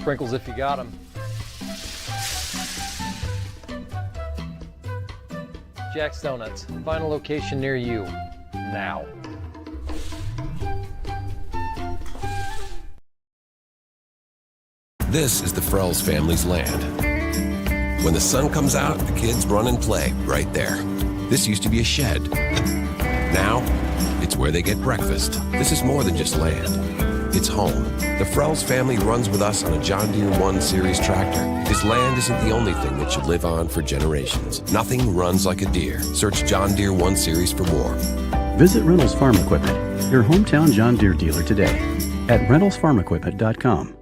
Sprinkles if you got them. Jack's Donuts. Find a location near you. Now. This is the Frells family's land. When the sun comes out, the kids run and play right there. This used to be a shed. Now, it's where they get breakfast. This is more than just land. It's home. The Frells family runs with us on a John Deere 1 Series tractor. Because land isn't the only thing that should live on for generations. Nothing runs like a Deere. Search John Deere 1 Series for more. Visit Reynolds Farm Equipment, your hometown John Deere dealer today at reynoldsfarmequipment.com.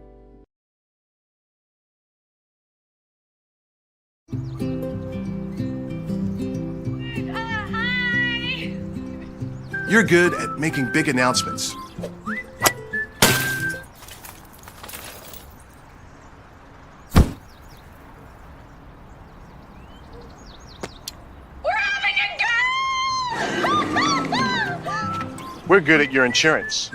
You're good at making big announcements. We're good at your insurance.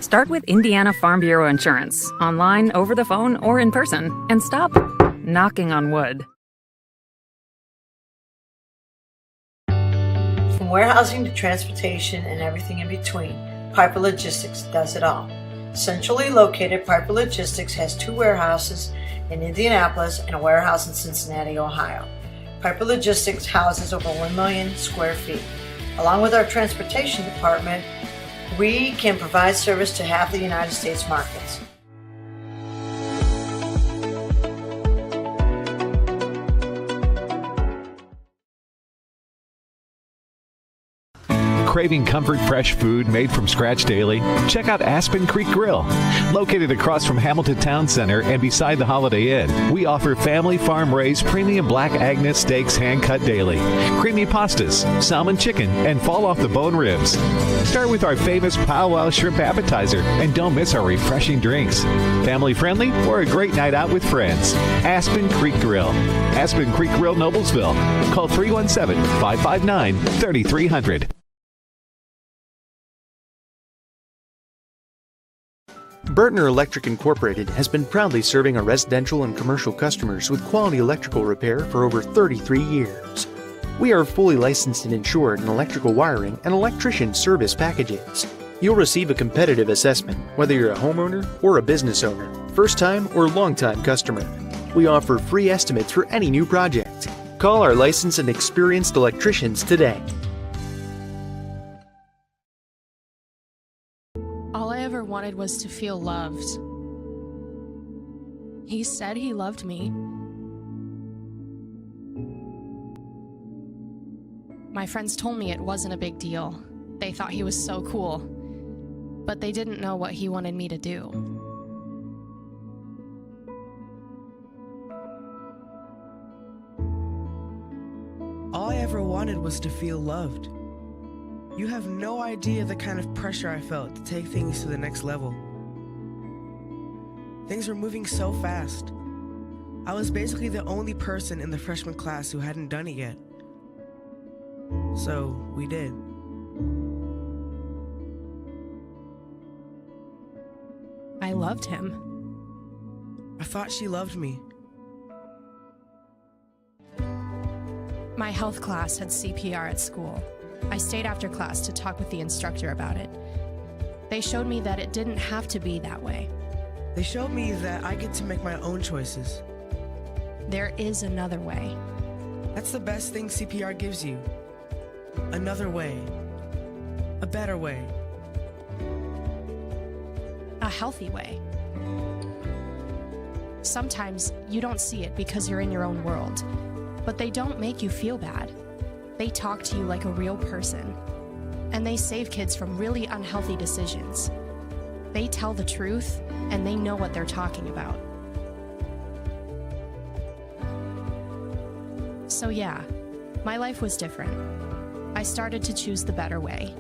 Start with Indiana Farm Bureau Insurance, online, over the phone, or in person, and stop knocking on wood. From warehousing to transportation and everything in between, Piper Logistics does it all. Centrally located, Piper Logistics has 2 warehouses in Indianapolis and a warehouse in Cincinnati, Ohio. Piper Logistics houses over 1 million square feet. Along with our transportation department, we can provide service to half the United States markets. Craving comfort fresh food made from scratch daily? Check out Aspen Creek Grill. Located across from Hamilton Town Center and beside the Holiday Inn, we offer family farm-raised premium Black Agnes steaks hand-cut daily, creamy pastas, salmon chicken, and fall-off-the-bone ribs. Start with our famous powwow shrimp appetizer, and don't miss our refreshing drinks. Family-friendly or a great night out with friends. Aspen Creek Grill. Aspen Creek Grill, Noblesville. Call 317-559-3300. Burtner Electric Incorporated has been proudly serving our residential and commercial customers with quality electrical repair for over 33 years. We are fully licensed and insured in electrical wiring and electrician service packages. You'll receive a competitive assessment whether you're a homeowner or a business owner, first-time or long-time customer. We offer free estimates for any new project. Call our licensed and experienced electricians today. All I ever wanted was to feel loved. He said he loved me. My friends told me it wasn't a big deal. They thought he was so cool. But they didn't know what he wanted me to do. All I ever wanted was to feel loved. You have no idea the kind of pressure I felt to take things to the next level. Things were moving so fast. I was basically the only person in the freshman class who hadn't done it yet. So, we did. I loved him. I thought she loved me. My health class had CPR at school. I stayed after class to talk with the instructor about it. They showed me that it didn't have to be that way. They showed me that I get to make my own choices. There is another way. That's the best thing CPR gives you. Another way. A better way. A healthy way. Sometimes you don't see it because you're in your own world, but they don't make you feel bad. They talk to you like a real person, and they save kids from really unhealthy decisions. They tell the truth, and they know what they're talking about. So yeah, my life was different. I started to choose the better way.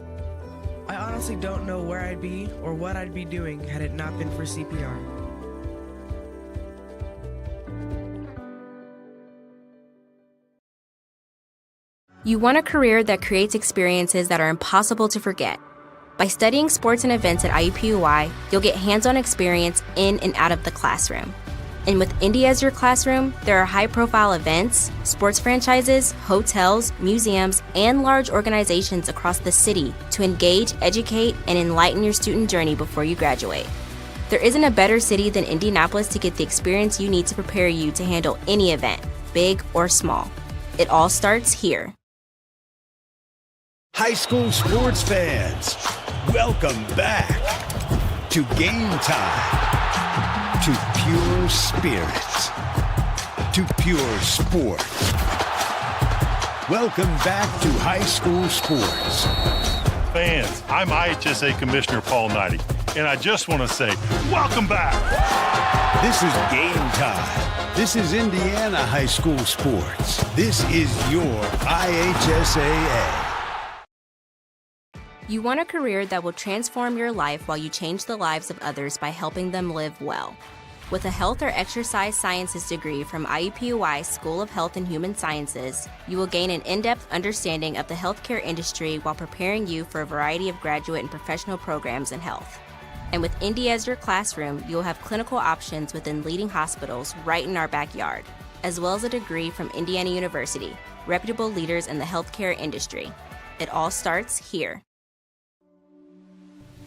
I honestly don't know where I'd be or what I'd be doing had it not been for CPR. You want a career that creates experiences that are impossible to forget. By studying sports and events at IUPUI, you'll get hands-on experience in and out of the classroom. And with Indy as your classroom, there are high-profile events, sports franchises, hotels, museums, and large organizations across the city to engage, educate, and enlighten your student journey before you graduate. There isn't a better city than Indianapolis to get the experience you need to prepare you to handle any event, big or small. It all starts here. High school sports fans, welcome back to Game Time, to pure spirits, to pure sport. Welcome back to high school sports. Fans, I'm IHSAA Commissioner Paul Knighty, and I just want to say, welcome back. This is Game Time. This is Indiana high school sports. This is your IHSAA. You want a career that will transform your life while you change the lives of others by helping them live well. With a health or exercise sciences degree from IUPUI School of Health and Human Sciences, you will gain an in-depth understanding of the healthcare industry while preparing you for a variety of graduate and professional programs in health. And with Indy as your classroom, you'll have clinical options within leading hospitals right in our backyard, as well as a degree from Indiana University, reputable leaders in the healthcare industry. It all starts here.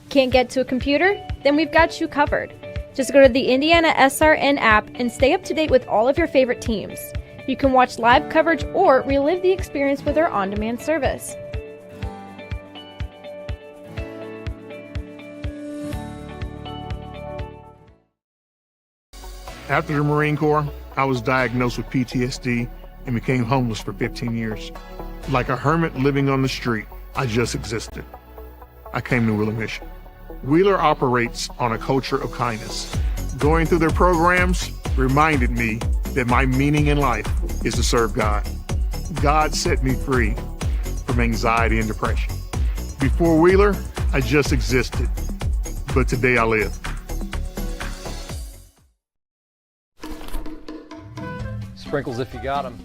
Can't get to a computer? Then we've got you covered. Just go to the IndianaSRN app and stay up to date with all of your favorite teams. You can watch live coverage or relive the experience with our on-demand service. After the Marine Corps, I was diagnosed with PTSD and became homeless for 15 years. Like a hermit living on the street, I just existed. I came to Wheeler Mission. Wheeler operates on a culture of kindness. Going through their programs reminded me that my meaning in life is to serve God. God set me free from anxiety and depression. Before Wheeler, I just existed, but today I live. Sprinkles if you got them.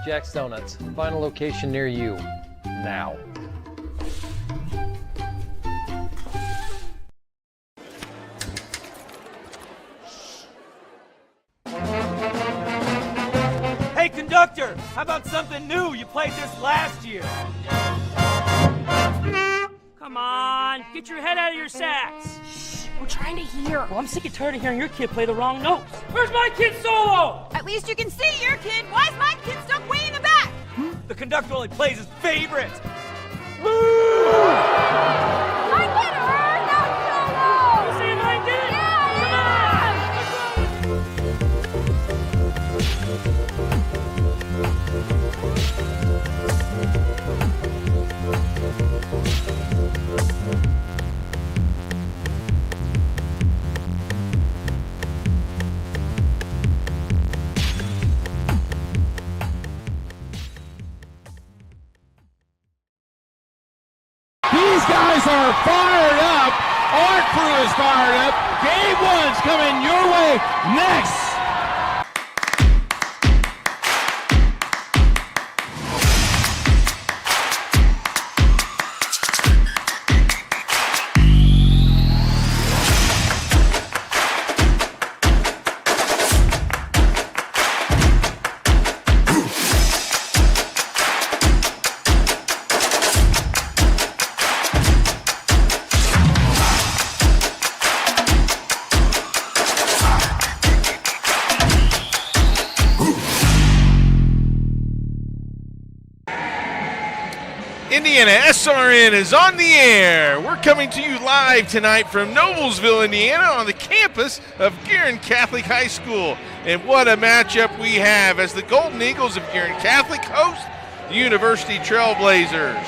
Jack's Donuts, find a location near you, now. Hey conductor, how about something new? You played this last year. Come on, get your head out of your sacks. Shh, we're trying to hear. Well, I'm sick and tired of hearing your kid play the wrong notes. Where's my kid solo? At least you can see your kid. Why is my kid stuck way in the back? The conductor only plays his favorite. I get her! Not solo! You saying I did it? These guys are fired up. Our crew is fired up. Game one's coming your way next. IndianaSRN is on the air. We're coming to you live tonight from Noblesville, Indiana, on the campus of Guerin Catholic High School. And what a matchup we have as the Golden Eagles of Guerin Catholic host the University Trailblazers.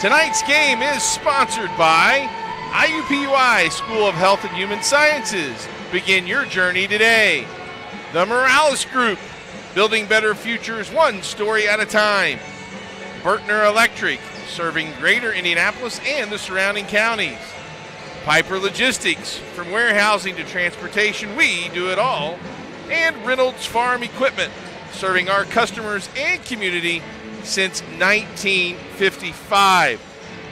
Tonight's game is sponsored by IUPUI School of Health and Human Sciences. Begin your journey today. The Morales Group, building better futures one story at a time. Bertner Electric, serving greater Indianapolis and the surrounding counties. Piper Logistics, from warehousing to transportation, we do it all. And Reynolds Farm Equipment, serving our customers and community since 1955.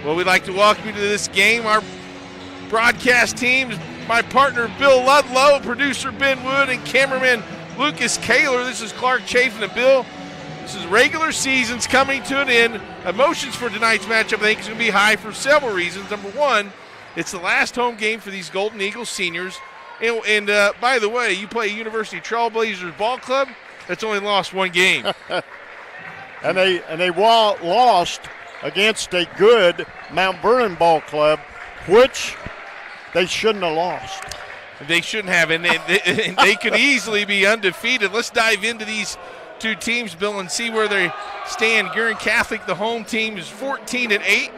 Well, we'd like to welcome you to this game. Our broadcast team, my partner Bill Ludlow, producer Ben Wood, and cameraman Lucas Kaler. This is Clark Chafin and Bill. This is regular season's coming to an end. Emotions for tonight's matchup, I think, is going to be high for several reasons. Number one, it's the last home game for these Golden Eagles seniors. And by the way, you play University Trailblazers ball club that's only lost one game. and they lost against a good Mount Vernon ball club, which they shouldn't have lost. They shouldn't have, and they could easily be undefeated. Let's dive into these two teams, Bill, and see where they stand. Guerin Catholic, the home team, is 14-8.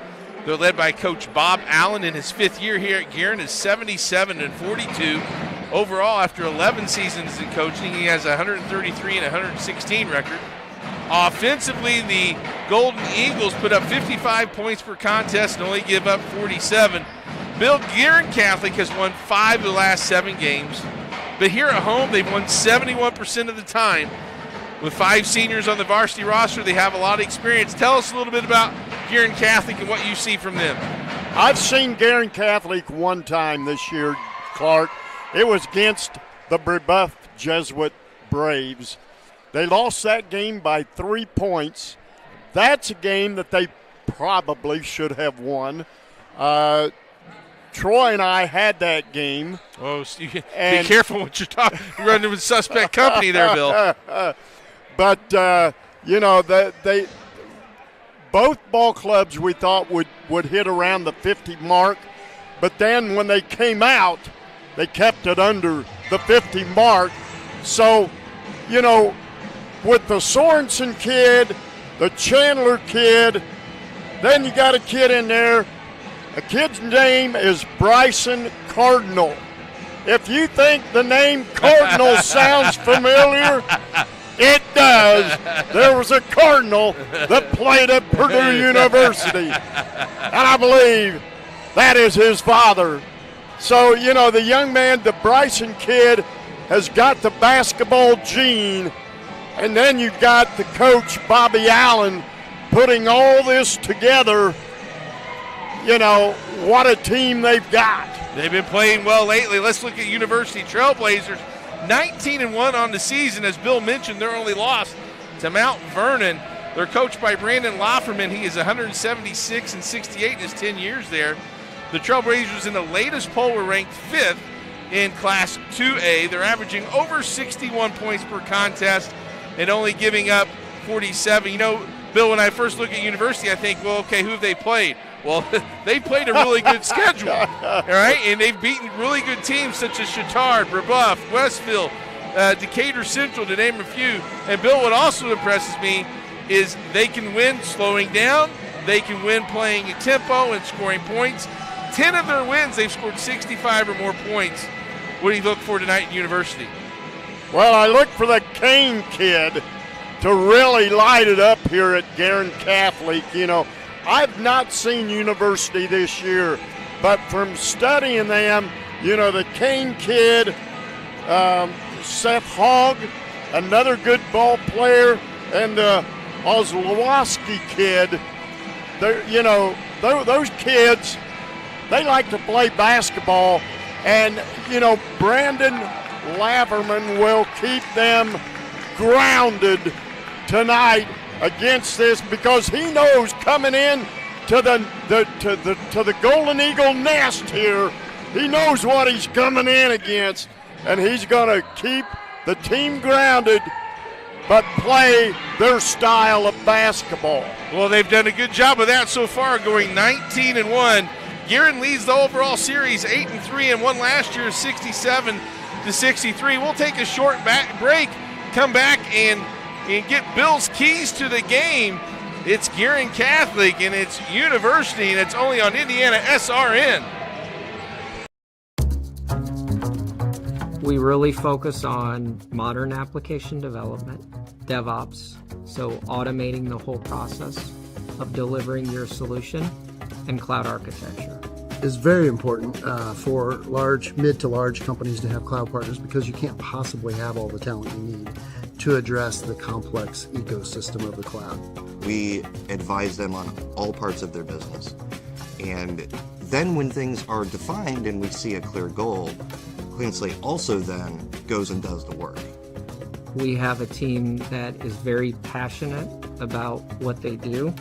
They're led by Coach Bob Allen in his 5th year here at Guerin, is 77-42. Overall, after 11 seasons in coaching, he has a 133 and 116 record. Offensively, the Golden Eagles put up 55 points per contest and only give up 47. Bill, Guerin Catholic has won 5 of the last 7 games, but here at home, they've won 71% of the time. With 5 seniors on the varsity roster, they have a lot of experience. Tell us a little bit about Guerin Catholic and what you see from them. I've seen Guerin Catholic one time this year, Clark. It was against the Brebeuf Jesuit Braves. They lost that game by 3 points. That's a game that they probably should have won. Troy and I had that game. Oh, be careful what you're talking. You're running with suspect company there, Bill. But they both ball clubs we thought would hit around the 50 mark, but then when they came out, they kept it under the 50 mark. So, with the Sorensen kid, the Chandler kid, then you got a kid in there. A kid's name is Bryson Cardinal. If you think the name Cardinal sounds familiar, it does. There was a Cardinal that played at Purdue University, and I believe that is his father. So, the young man, the Bryson kid, has got the basketball gene, and then you've got the coach, Bobby Allen, putting all this together. What a team they've got. They've been playing well lately. Let's look at University Trailblazers. 19-1 on the season. As Bill mentioned, they're only lost to Mount Vernon. They're coached by Brandon Lofferman. He is 176-68 in his 10 years there. The Trailblazers in the latest poll were ranked 5th in Class 2A. They're averaging over 61 points per contest and only giving up 47. Bill, when I first look at University, I think, well, okay, who have they played? Well, they played a really good schedule, all right? And they've beaten really good teams such as Chittard, Brebeuf, Westville, Decatur Central, to name a few. And, Bill, what also impresses me is they can win slowing down. They can win playing a tempo and scoring points. 10 of their wins, they've scored 65 or more points. What do you look for tonight in University? Well, I look for the Kane kid to really light it up here at Guerin Catholic. I've not seen University this year, but from studying them, the Kane kid, Seth Hogg, another good ball player, and the Ozlowski kid, those kids, they like to play basketball, and, Brandon Laverman will keep them grounded tonight against this, because he knows coming in to the Golden Eagle nest here, he knows what he's coming in against, and he's going to keep the team grounded but play their style of basketball. Well, they've done a good job of that so far, going 19-1. Guerin leads the overall series 8-3 and won last year 67-63. We'll take a short break, come back and get Bill's keys to the game. It's Guerin Catholic and it's University, and it's only on IndianaSRN. We really focus on modern application development, DevOps, so automating the whole process of delivering your solution, and cloud architecture. It's very important for mid to large companies to have cloud partners, because you can't possibly have all the talent you need to address the complex ecosystem of the cloud. We advise them on all parts of their business. And then when things are defined and we see a clear goal, Clean Slate also then goes and does the work. We have a team that is very passionate about what they do.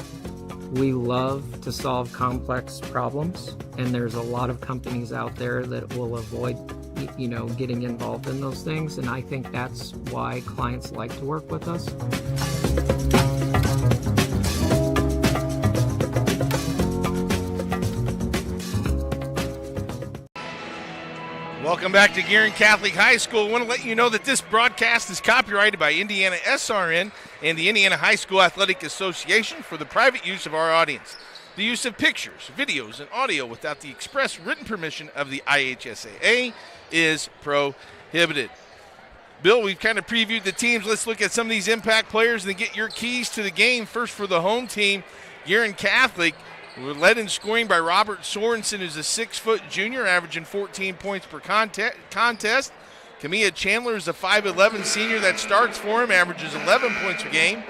We love to solve complex problems, and there's a lot of companies out there that will avoid, getting involved in those things, and I think that's why clients like to work with us. Welcome back to Guerin Catholic High School. I want to let you know that this broadcast is copyrighted by IndianaSRN and the Indiana High School Athletic Association for the private use of our audience. The use of pictures, videos, and audio without the express written permission of the IHSAA is prohibited. Bill, we've kind of previewed the teams. Let's look at some of these impact players and get your keys to the game. First for the home team, Guerin Catholic. We're led in scoring by Robert Sorensen, who's a 6-foot junior, averaging 14 points per contest. Camilla Chandler is a 5'11 senior that starts for him, averages 11 points per game.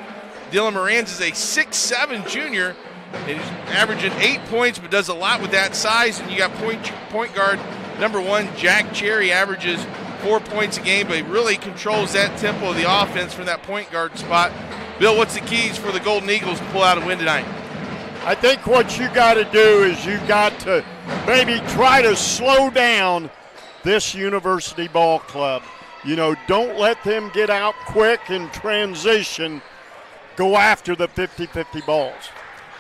Dylan Moranz is a 6'7 junior, and he's averaging 8 points, but does a lot with that size. And you got point guard number 1, Jack Cherry, averages 4 points a game, but he really controls that tempo of the offense from that point guard spot. Bill, what's the keys for the Golden Eagles to pull out a win tonight? I think what you got to do is you got to maybe try to slow down this University ball club. Don't let them get out quick in transition. Go after the 50-50 balls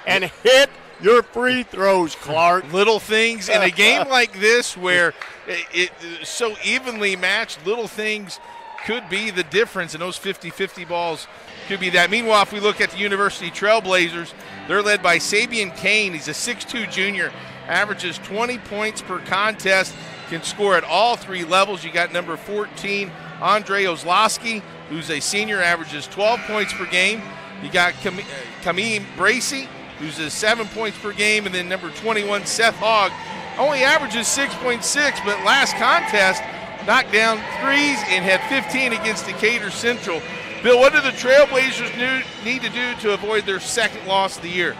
and hit your free throws, Clark. Little things in a game like this where it's so evenly matched, little things could be the difference, and those 50-50 balls could be that. Meanwhile, if we look at the University Trailblazers, they're led by Sabian Kane. He's a 6'2 junior, averages 20 points per contest, can score at all 3 levels. You got number 14, Andre Ozlowski, who's a senior, averages 12 points per game. You got Camille Bracey, who's a 7 points per game, and then number 21, Seth Hogg, only averages 6.6, but last contest knocked down threes and had 15 against Decatur Central. Bill, what do the Trailblazers need to do to avoid their second loss of the year?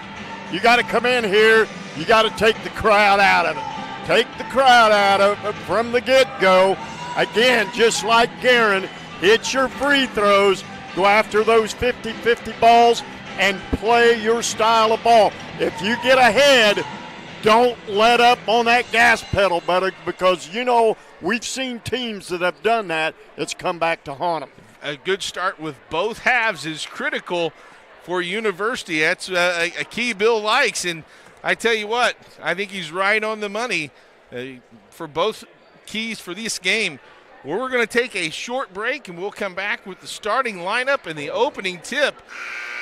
You got to come in here. You got to take the crowd out of it. Take the crowd out of it from the get-go. Again, just like Guerin, hit your free throws, go after those 50-50 balls, and play your style of ball. If you get ahead, don't let up on that gas pedal, because we've seen teams that have done that. It's come back to haunt them. A good start with both halves is critical for University. That's a key Bill likes, and I tell you what, I think he's right on the money for both keys for this game. We're going to take a short break, and we'll come back with the starting lineup and the opening tip.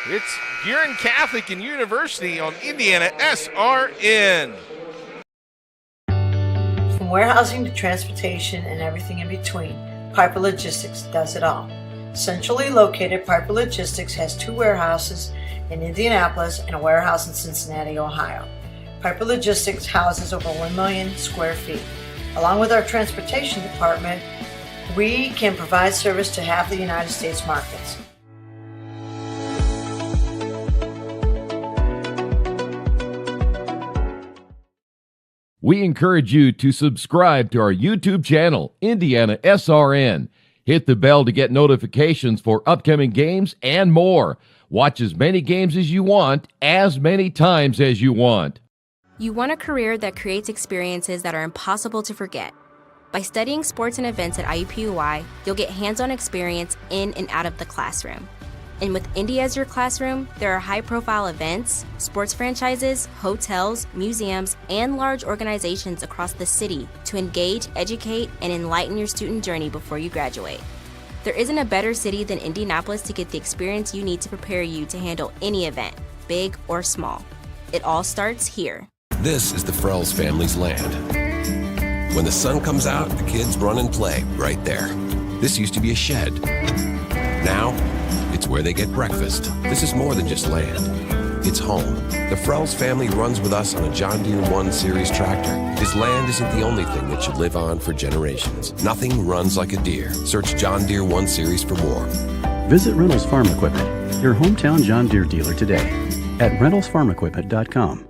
It's Guerin Catholic and University on IndianaSRN. From warehousing to transportation and everything in between, Piper Logistics does it all. Centrally located, Piper Logistics has 2 warehouses in Indianapolis and a warehouse in Cincinnati, Ohio. Piper Logistics houses over 1 million square feet. Along with our transportation department, we can provide service to half the United States markets. We encourage you to subscribe to our YouTube channel, IndianaSRN. Hit the bell to get notifications for upcoming games and more. Watch as many games as you want, as many times as you want. You want a career that creates experiences that are impossible to forget. By studying sports and events at IUPUI, you'll get hands-on experience in and out of the classroom. And with Indy as your classroom, there are high-profile events, sports franchises, hotels, museums, and large organizations across the city to engage, educate, and enlighten your student journey before you graduate. There isn't a better city than Indianapolis to get the experience you need to prepare you to handle any event, big or small. It all starts here. This is the Frells family's land. When the sun comes out, the kids run and play right there. This used to be a shed. Now, it's where they get breakfast. This is more than just land. It's home. The Frells family runs with us on a John Deere 1 Series tractor. His land isn't the only thing that should live on for generations. Nothing runs like a Deere. Search John Deere 1 Series for more. Visit Reynolds Farm Equipment, your hometown John Deere dealer today at reynoldsfarmequipment.com.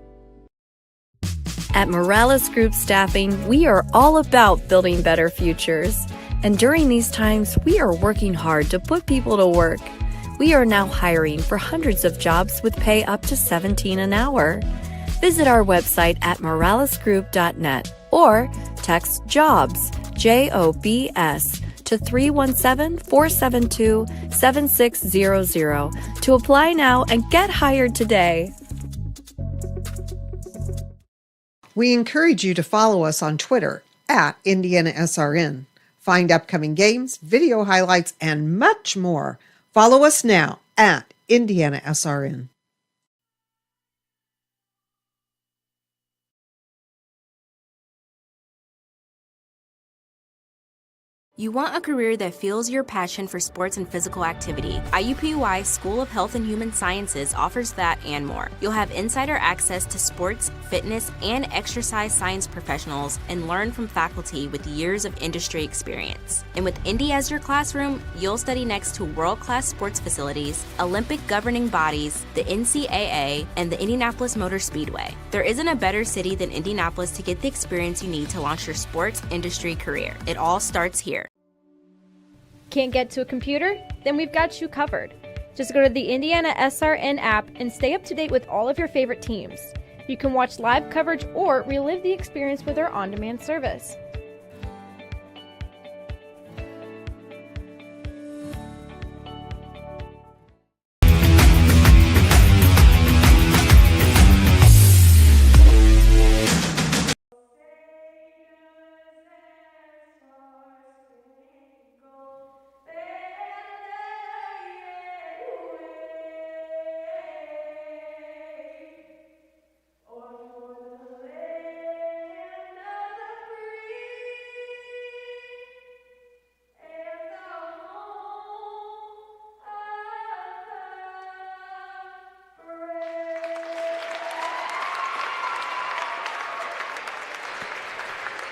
At Morales Group Staffing, we are all about building better futures. And during these times, we are working hard to put people to work. We are now hiring for hundreds of jobs with pay up to $17 an hour. Visit our website at moralesgroup.net or text JOBS, JOBS, to 317-472-7600 to apply now and get hired today. We encourage you to follow us on Twitter at IndianaSRN. Find upcoming games, video highlights, and much more. Follow us now at IndianaSRN. You want a career that fuels your passion for sports and physical activity. IUPUI School of Health and Human Sciences offers that and more. You'll have insider access to sports, fitness, and exercise science professionals and learn from faculty with years of industry experience. And with Indy as your classroom, you'll study next to world-class sports facilities, Olympic governing bodies, the NCAA, and the Indianapolis Motor Speedway. There isn't a better city than Indianapolis to get the experience you need to launch your sports industry career. It all starts here. Can't get to a computer? Then we've got you covered. Just go to the IndianaSRN app and stay up to date with all of your favorite teams. You can watch live coverage or relive the experience with our on-demand service.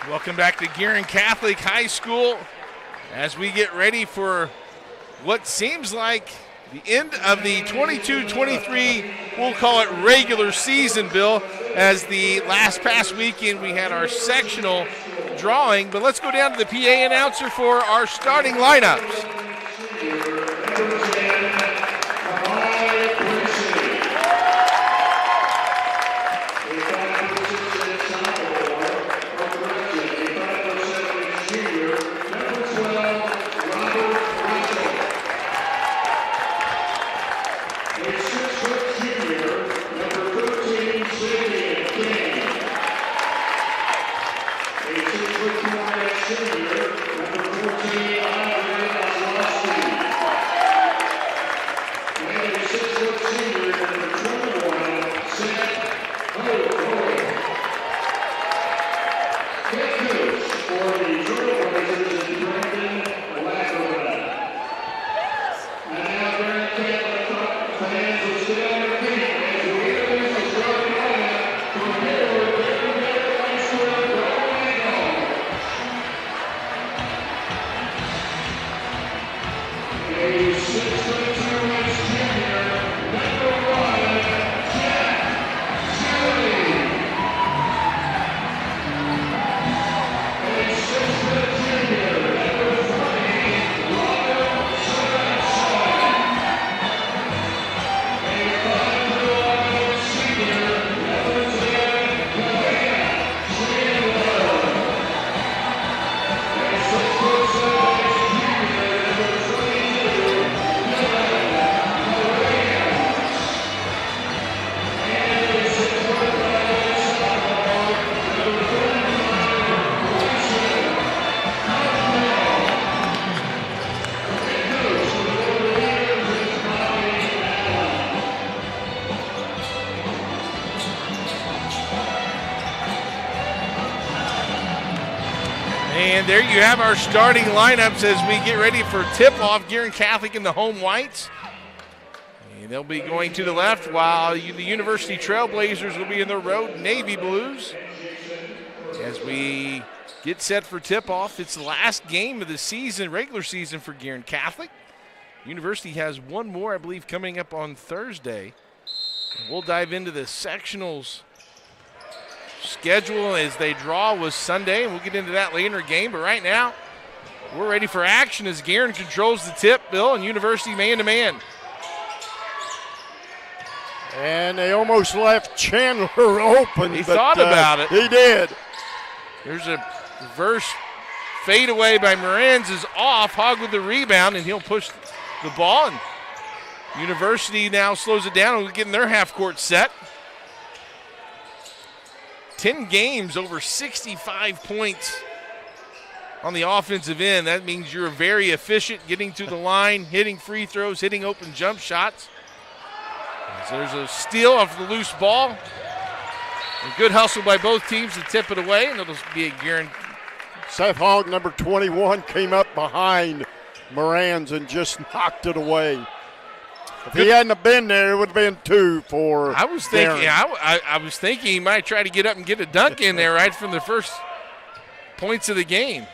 Welcome back to Guerin Catholic High School as we get ready for what seems like the end of the 22-23, we'll call it regular season, Bill, as the past weekend we had our sectional drawing. But let's go down to the PA announcer for our starting lineups. And there you have our starting lineups as we get ready for tip-off. Guerin Catholic in the home whites. And they'll be going to the left while the University Trailblazers will be in the road navy blues. As we get set for tip-off, it's the last game of the season, regular season for Guerin Catholic. University has one more, I believe, coming up on Thursday. We'll dive into the sectionals schedule as they draw was Sunday, and we'll get into that later in the game. But right now, we're ready for action as Guerin controls the tip, Bill, and University man-to-man. And they almost left Chandler open. He thought about it. He did. There's a reverse fadeaway by Moranz is off. Hogg with the rebound, and he'll push the ball. And University now slows it down and getting their half-court set. 10 games, over 65 points on the offensive end. That means you're very efficient getting to the line, hitting free throws, hitting open jump shots. So there's a steal off the loose ball. A good hustle by both teams to tip it away, and it'll be a Guerin. Seth Hogg, number 21, came up behind Moranz and just knocked it away. If he hadn't have been there, it would have been 2 for I was thinking, Guerin. I was thinking he might try to get up and get a dunk in there right from the first points of the game.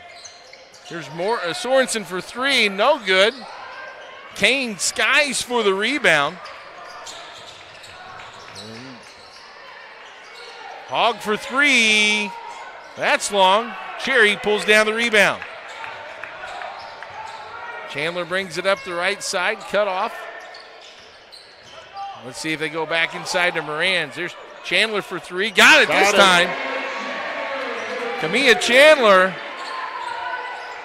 There's more. Sorensen for 3, no good. Kane skies for the rebound. Hogg for 3. That's long. Cherry pulls down the rebound. Chandler brings it up the right side, cut off. Let's see if they go back inside to Moranz. There's Chandler for 3. Got it this time. Kamiah Chandler,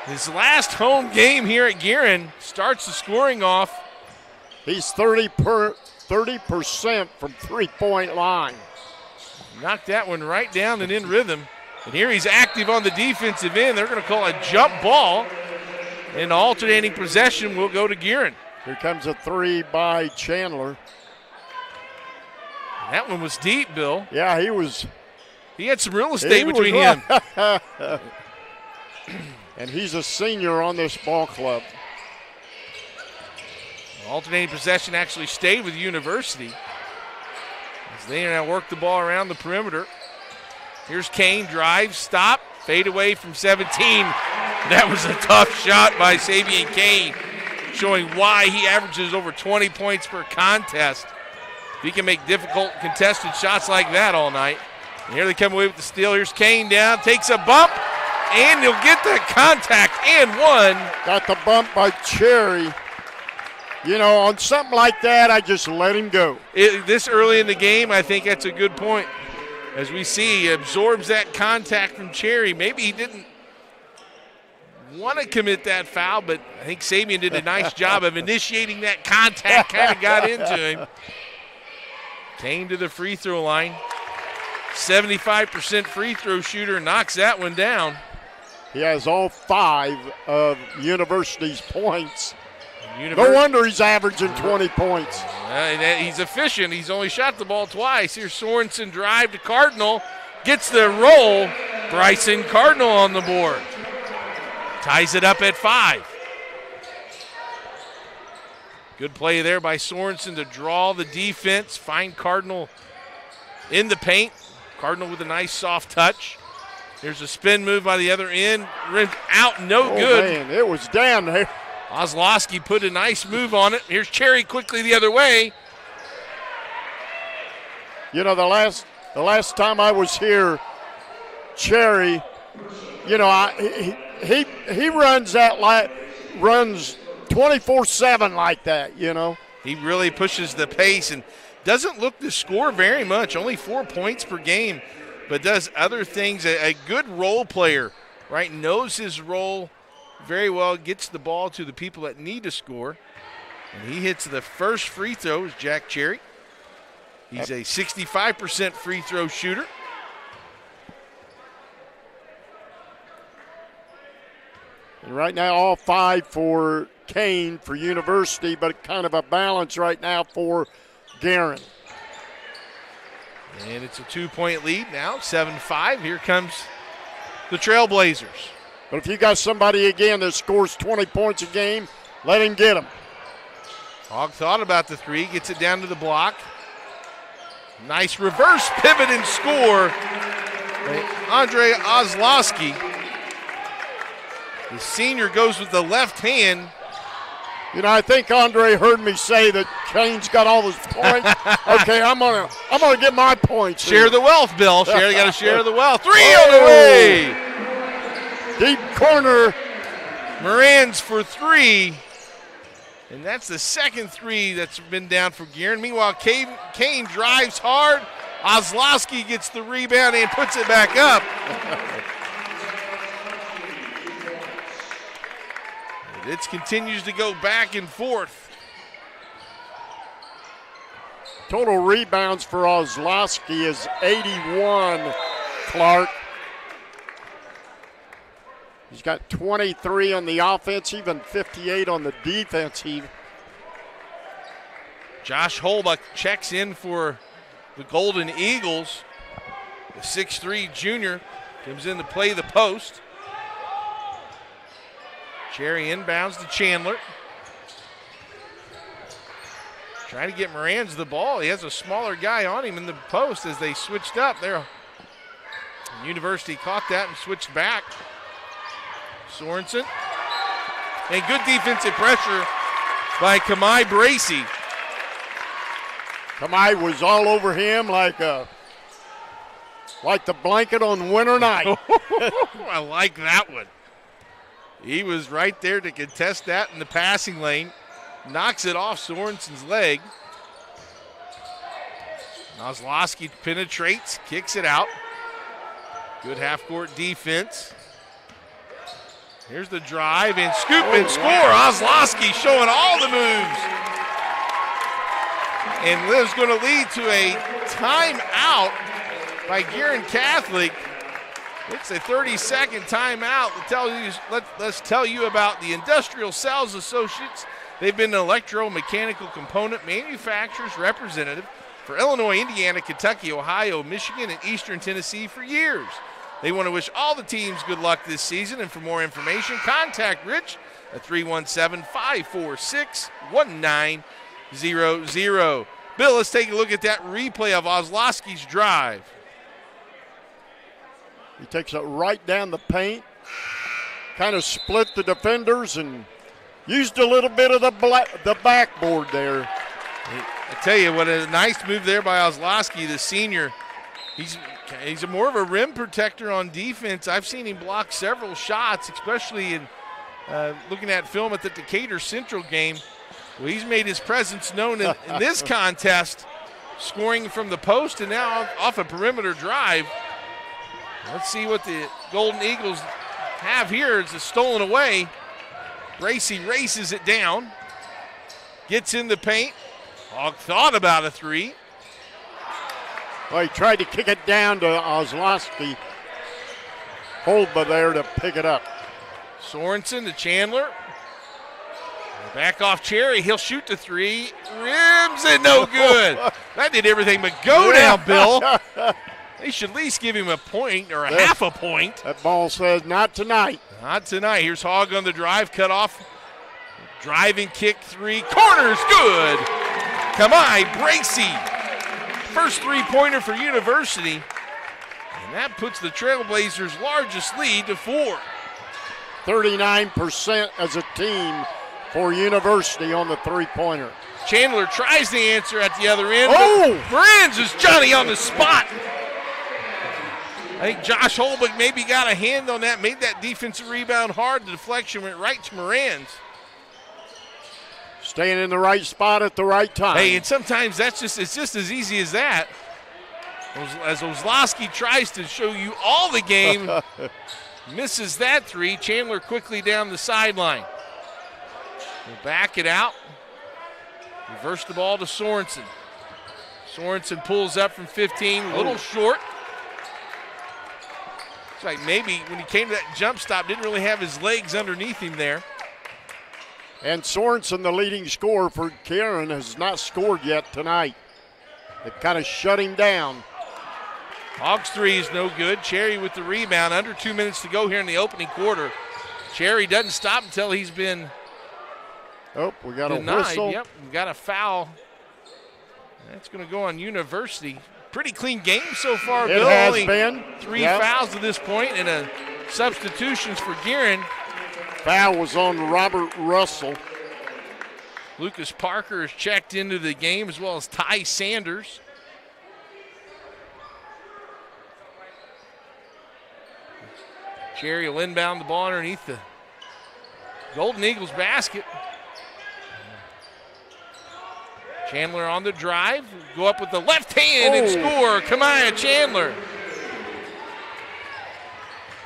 his last home game here at Guerin, starts the scoring off. He's 30% from three-point line. Knocked that one right down and in rhythm. And here he's active on the defensive end. They're going to call a jump ball. And alternating possession will go to Guerin. Here comes a 3 by Chandler. That one was deep, Bill. Yeah, he had some real estate between him. And he's a senior on this ball club. Alternating possession actually stayed with University. As they now work the ball around the perimeter. Here's Kane, drives, stop, fade away from 17. That was a tough shot by Sabian Kane, showing why he averages over 20 points per contest. If he can make difficult contested shots like that all night. And here they come away with the steal. Here's Kane down, takes a bump, and he'll get the contact and one. Got the bump by Cherry. You know, on something like that, I just let him go. This early in the game, I think that's a good point. As we see, he absorbs that contact from Cherry. Maybe he didn't want to commit that foul, but I think Sabian did a nice job of initiating that contact, kind of got into him. Kane to the free throw line. 75% free throw shooter, knocks that one down. He has all 5 of University's points. No wonder he's averaging 20 points. He's efficient. He's only shot the ball twice. Here's Sorensen, drive to Cardinal. Gets the roll. Bryson Cardinal on the board. Ties it up at 5. Good play there by Sorensen to draw the defense. Find Cardinal in the paint. Cardinal with a nice soft touch. Here's a spin move by the other end. Rimmed out, no good. Man, it was down there. Ozlowski put a nice move on it. Here's Cherry quickly the other way. You know, the last time I was here, Cherry, you know, he runs runs 24/7 like that, you know. He really pushes the pace and doesn't look to score very much, only 4 points per game, but does other things. A good role player, right? Knows his role very well, gets the ball to the people that need to score. And he hits the first free throw is Jack Cherry. He's a 65% free throw shooter. And right now, all 5 for Kane for University, but kind of a balance right now for Guerin. And it's a 2-point lead now, 7-5. Here comes the Trailblazers. But if you got somebody, again, that scores 20 points a game, let him get them. Hogg thought about the 3, gets it down to the block. Nice reverse pivot and score by Andre Ozlowski. The senior goes with the left hand You know, I think Andre heard me say that Kane's got all his points. Okay, I'm gonna get my points. Share the wealth, Bill. You got to share the wealth. 3 on the way. Deep corner. Moran's for 3. And that's the second 3 that's been down for Guerin. Meanwhile, Kane drives hard. Ozlowski gets the rebound and puts it back up. It continues to go back and forth. Total rebounds for Ozlowski is 81, Clark. He's got 23 on the offensive and 58 on the defensive. Josh Holbuck checks in for the Golden Eagles. The 6'3 junior comes in to play the post. Cherry inbounds to Chandler. Trying to get Moran's the ball. He has a smaller guy on him in the post as they switched up there. University caught that and switched back. Sorensen. And good defensive pressure by Kamai Bracey. Kamai was all over him like the blanket on winter night. I like that one. He was right there to contest that in the passing lane. Knocks it off Sorensen's leg. Ozlowski penetrates, kicks it out. Good half-court defense. Here's the drive and scoop and score. Wow. Ozlowski showing all the moves. And Liv's going to lead to a timeout by Guerin Catholic. It's a 30-second timeout. Let's tell you about the Industrial Sales Associates. They've been an electromechanical component manufacturer's representative for Illinois, Indiana, Kentucky, Ohio, Michigan, and Eastern Tennessee for years. They want to wish all the teams good luck this season, and for more information, contact Rich at 317-546-1900. Bill, let's take a look at that replay of Ozlowski's drive. He takes it right down the paint, kind of split the defenders and used a little bit of the backboard there. I tell you what, a nice move there by Ozlowski, the senior. He's more of a rim protector on defense. I've seen him block several shots, especially in looking at film at the Decatur Central game. Well, he's made his presence known in this contest, scoring from the post and now off a perimeter drive. Let's see what the Golden Eagles have here. It's stolen away. Bracey races it down. Gets in the paint. Hogg thought about a 3. Well, he tried to kick it down to Ozlowski. Holba there to pick it up. Sorensen to Chandler. Back off Cherry. He'll shoot the 3. Rims and no good. That did everything but go down, Bill. They should at least give him a point or half a point. That ball says not tonight. Not tonight. Here's Hogg on the drive, cut off. Driving kick 3. Corner's good. Kamai Bracey. First three-pointer for University. And that puts the Trailblazers' largest lead to 4. 39% as a team for University on the three-pointer. Chandler tries the answer at the other end. Oh! Moran's is Johnny on the spot. I think Josh Holbuck maybe got a hand on that, made that defensive rebound hard. The deflection went right to Moran's. Staying in the right spot at the right time. Hey, and sometimes it's just as easy as that. As Ozlowski tries to show you all the game, misses that 3. Chandler quickly down the sideline. We'll back it out. Reverse the ball to Sorensen. Sorensen pulls up from 15, a little short. It's like maybe when he came to that jump stop, didn't really have his legs underneath him there. And Sorensen, the leading scorer for Guerin, has not scored yet tonight. They've kind of shut him down. Hogg's 3 is no good. Cherry with the rebound. Under 2 minutes to go here in the opening quarter. Cherry doesn't stop until he's been we got denied. A whistle. Yep, we got a foul. That's going to go on University. Pretty clean game so far, It Bill. has Only been. 3 fouls to this point and substitutions for Guerin. Foul was on Robert Russell. Lucas Parker is checked into the game, as well as Ty Sanders. Cherry will inbound the ball underneath the Golden Eagles basket. Chandler on the drive. Go up with the left hand and score. Kamaya Chandler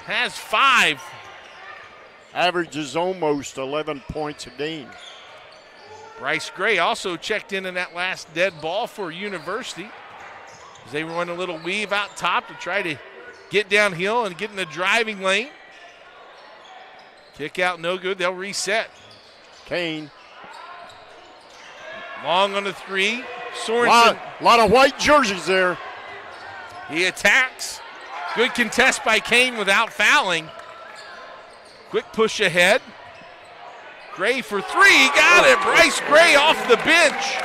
has 5. Averages almost 11 points a game. Bryce Gray also checked in that last dead ball for University, as they run a little weave out top to try to get downhill and get in the driving lane. Kick out, no good. They'll reset. Kane. Long on the 3. Sorensen. A lot of white jerseys there. He attacks. Good contest by Kane without fouling. Quick push ahead. Gray for 3. He got it. Bryce Gray off the bench.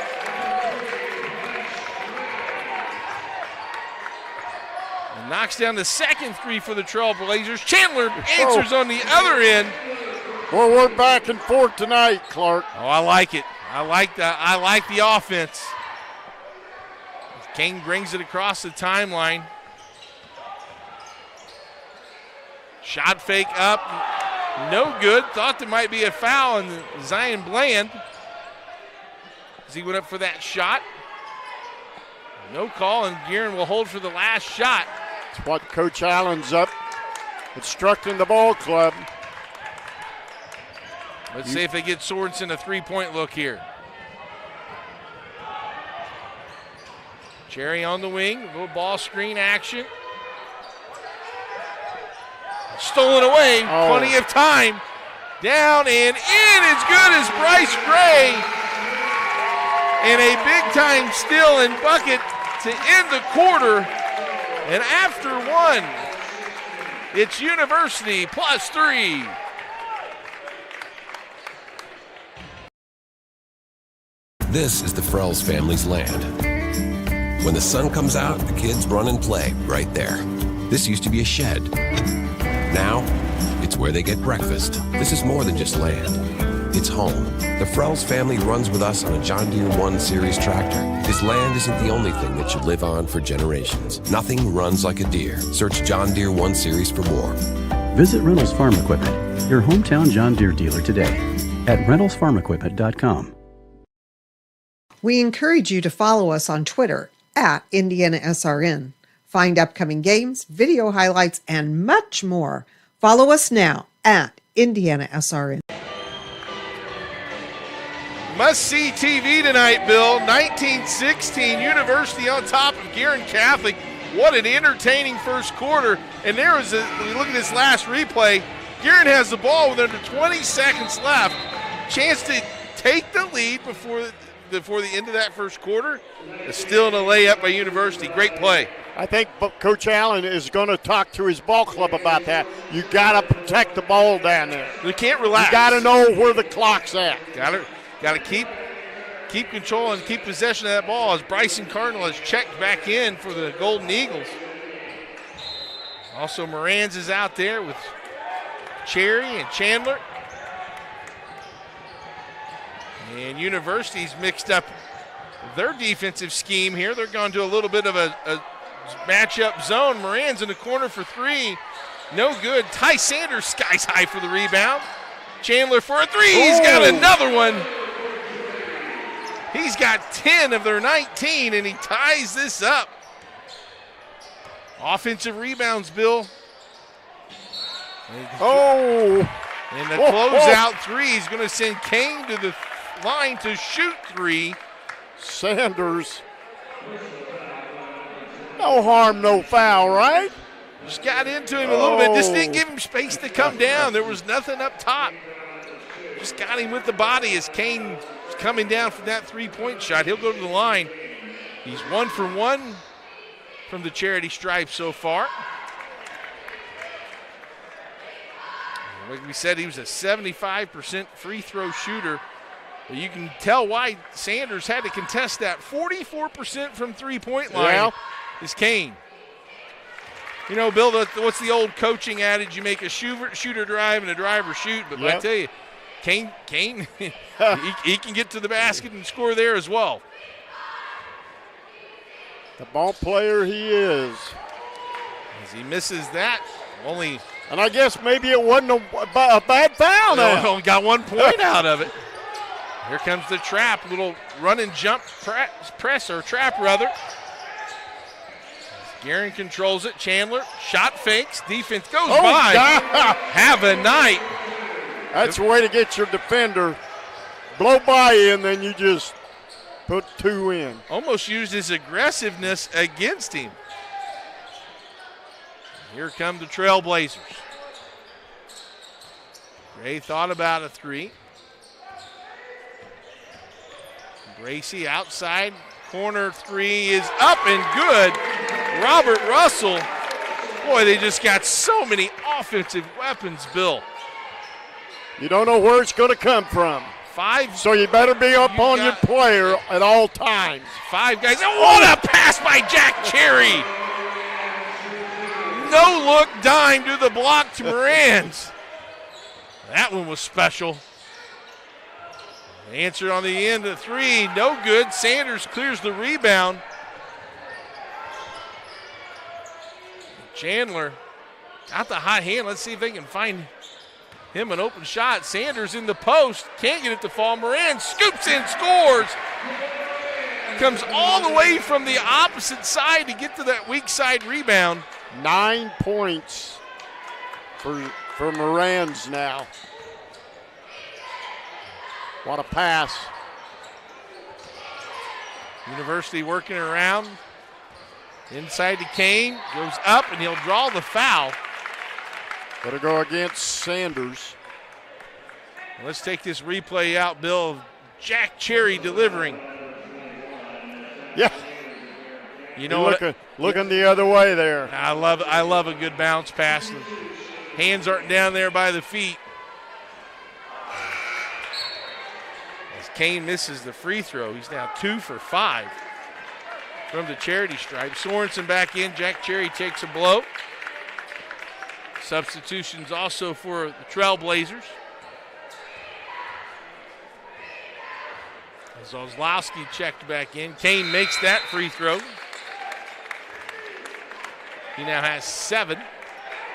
And knocks down the second 3 for the Trailblazers. Chandler answers on the other end. Well, we're back and forth tonight, Clark. Oh, I like it. I like the offense. Kane brings it across the timeline. Shot fake up. No good. Thought there might be a foul on Zion Bland as he went up for that shot. No call, and Guerin will hold for the last shot. That's what Coach Allen's up instructing the ball club. Let's see if they get Sorensen a 3-point look here. Cherry on the wing, a little ball screen action. Stolen away, plenty of time. Down and in, as good as Bryce Gray. And a big-time steal and bucket to end the quarter. And after 1, it's University plus 3. This is the Frells family's land. When the sun comes out, the kids run and play right there. This used to be a shed. Now, it's where they get breakfast. This is more than just land. It's home. The Frells family runs with us on a John Deere 1 Series tractor, because land isn't the only thing that should live on for generations. Nothing runs like a Deere. Search John Deere 1 Series for more. Visit Reynolds Farm Equipment, your hometown John Deere dealer today at reynoldsfarmequipment.com. We encourage you to follow us on Twitter at IndianaSRN. Find upcoming games, video highlights, and much more. Follow us now at IndianaSRN. Must-see TV tonight, Bill. 19-16, University on top of Guerin Catholic. What an entertaining first quarter. And there was look at this last replay. Guerin has the ball with under 20 seconds left. Chance to take the lead before the end of that first quarter. It's still in a layup by University. Great play. I think Coach Allen is going to talk to his ball club about that. You got to protect the ball down there. You can't relax. You got to know where the clock's at. Got to keep control and keep possession of that ball, as Bryson Cardinal has checked back in for the Golden Eagles. Also, Moranz is out there with Cherry and Chandler. And University's mixed up their defensive scheme here. They're going to a little bit of a matchup zone. Moran's in the corner for 3. No good. Ty Sanders skies high for the rebound. Chandler for a 3. He's got another one. He's got 10 of their 19, and he ties this up. Offensive rebounds, Bill. And the closeout 3 is going to send Kane to the line to shoot 3. Sanders. No harm, no foul, right? Just got into him a little bit. Just didn't give him space to come down. There was nothing up top. Just got him with the body as Kane is coming down from that 3-point shot. He'll go to the line. He's 1 for 1 from the charity stripe so far. Like we said, he was a 75% free throw shooter. But you can tell why Sanders had to contest that. 44% from three-point line is Kane. You know, Bill, what's the old coaching adage? You make a shooter drive and a driver shoot. But I tell you, Kane, he can get to the basket and score there as well. The ball player he is. As he misses that, only. And I guess maybe it wasn't a bad foul now. No, got 1 point out of it. Here comes the trap, little run and jump press or trap rather. Guerin controls it. Chandler, shot fakes, defense goes by. God. Have a night. That's the way to get your defender. Blow by and then you just put 2 in. Almost used his aggressiveness against him. Here come the Trailblazers. Gray thought about a 3. Gracie outside, corner 3 is up and good. Robert Russell. Boy, they just got so many offensive weapons, Bill. You don't know where it's going to come from. 5. So you better be up on your player at all times. 5 guys. And what a pass by Jack Cherry. No look dime to the block to Morans. That one was special. Answer on the end of 3, no good. Sanders clears the rebound. Chandler got the hot hand. Let's see if they can find him an open shot. Sanders in the post, can't get it to fall. Moran scoops in, scores. Comes all the way from the opposite side to get to that weak side rebound. 9 points for Morans now. What a pass. University working around. Inside to Kane. Goes up and he'll draw the foul. Got to go against Sanders. Let's take this replay out, Bill, of Jack Cherry delivering. Yeah. You know what? Looking the other way there. I love a good bounce pass. Hands aren't down there by the feet. As Kane misses the free throw, he's now 2 for 5 from the charity stripe. Sorensen back in. Jack Cherry takes a blow. Substitutions also for the Trailblazers. As Ozlowski checked back in. Kane makes that free throw. He now has 7.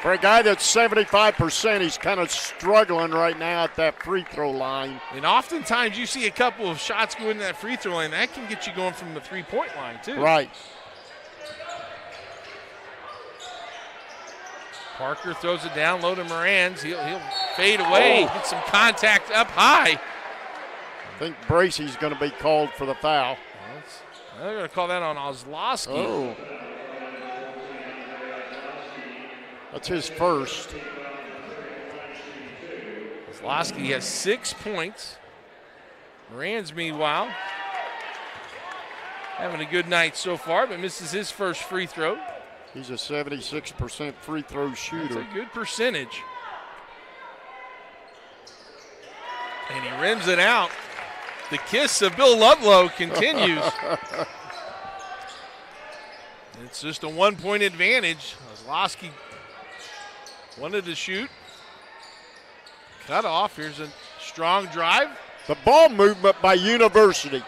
For a guy that's 75%, he's kind of struggling right now at that free throw line. And oftentimes you see a couple of shots go into that free throw line. That can get you going from the three-point line, too. Right. Parker throws it down low to Morans. He'll fade away, get some contact up high. I think Bracey's going to be called for the foul. They're going to call that on Ozlowski. Oh. That's his first. Ozlowski has 6 points. Morans, meanwhile, having a good night so far, but misses his first free throw. He's a 76% free throw shooter. That's a good percentage. And he rims it out. The kiss of Bill Ludlow continues. It's just a 1-point advantage. Ozlowski wanted to shoot. Cut off. Here's a strong drive. The ball movement by University.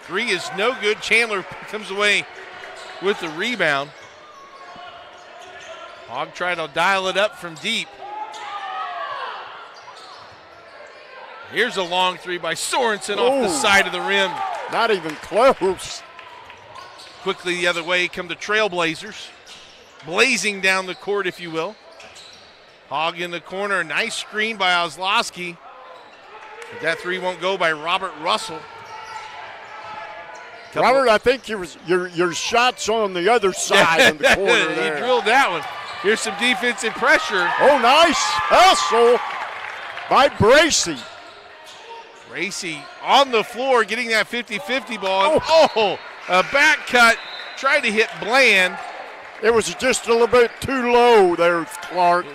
3 is no good. Chandler comes away with the rebound. Hogg tried to dial it up from deep. Here's a long 3 by Sorensen off the side of the rim. Not even close. Quickly the other way come the Trailblazers. Blazing down the court, if you will. Hogg in the corner. Nice screen by Ozlowski. But that 3 won't go by Robert Russell. Robert, I think your shot's on the other side in the corner there. He drilled that one. Here's some defensive pressure. Oh, nice hustle by Bracey. Bracey on the floor getting that 50-50 ball. Oh, a back cut. Tried to hit Bland. It was just a little bit too low there, Clark,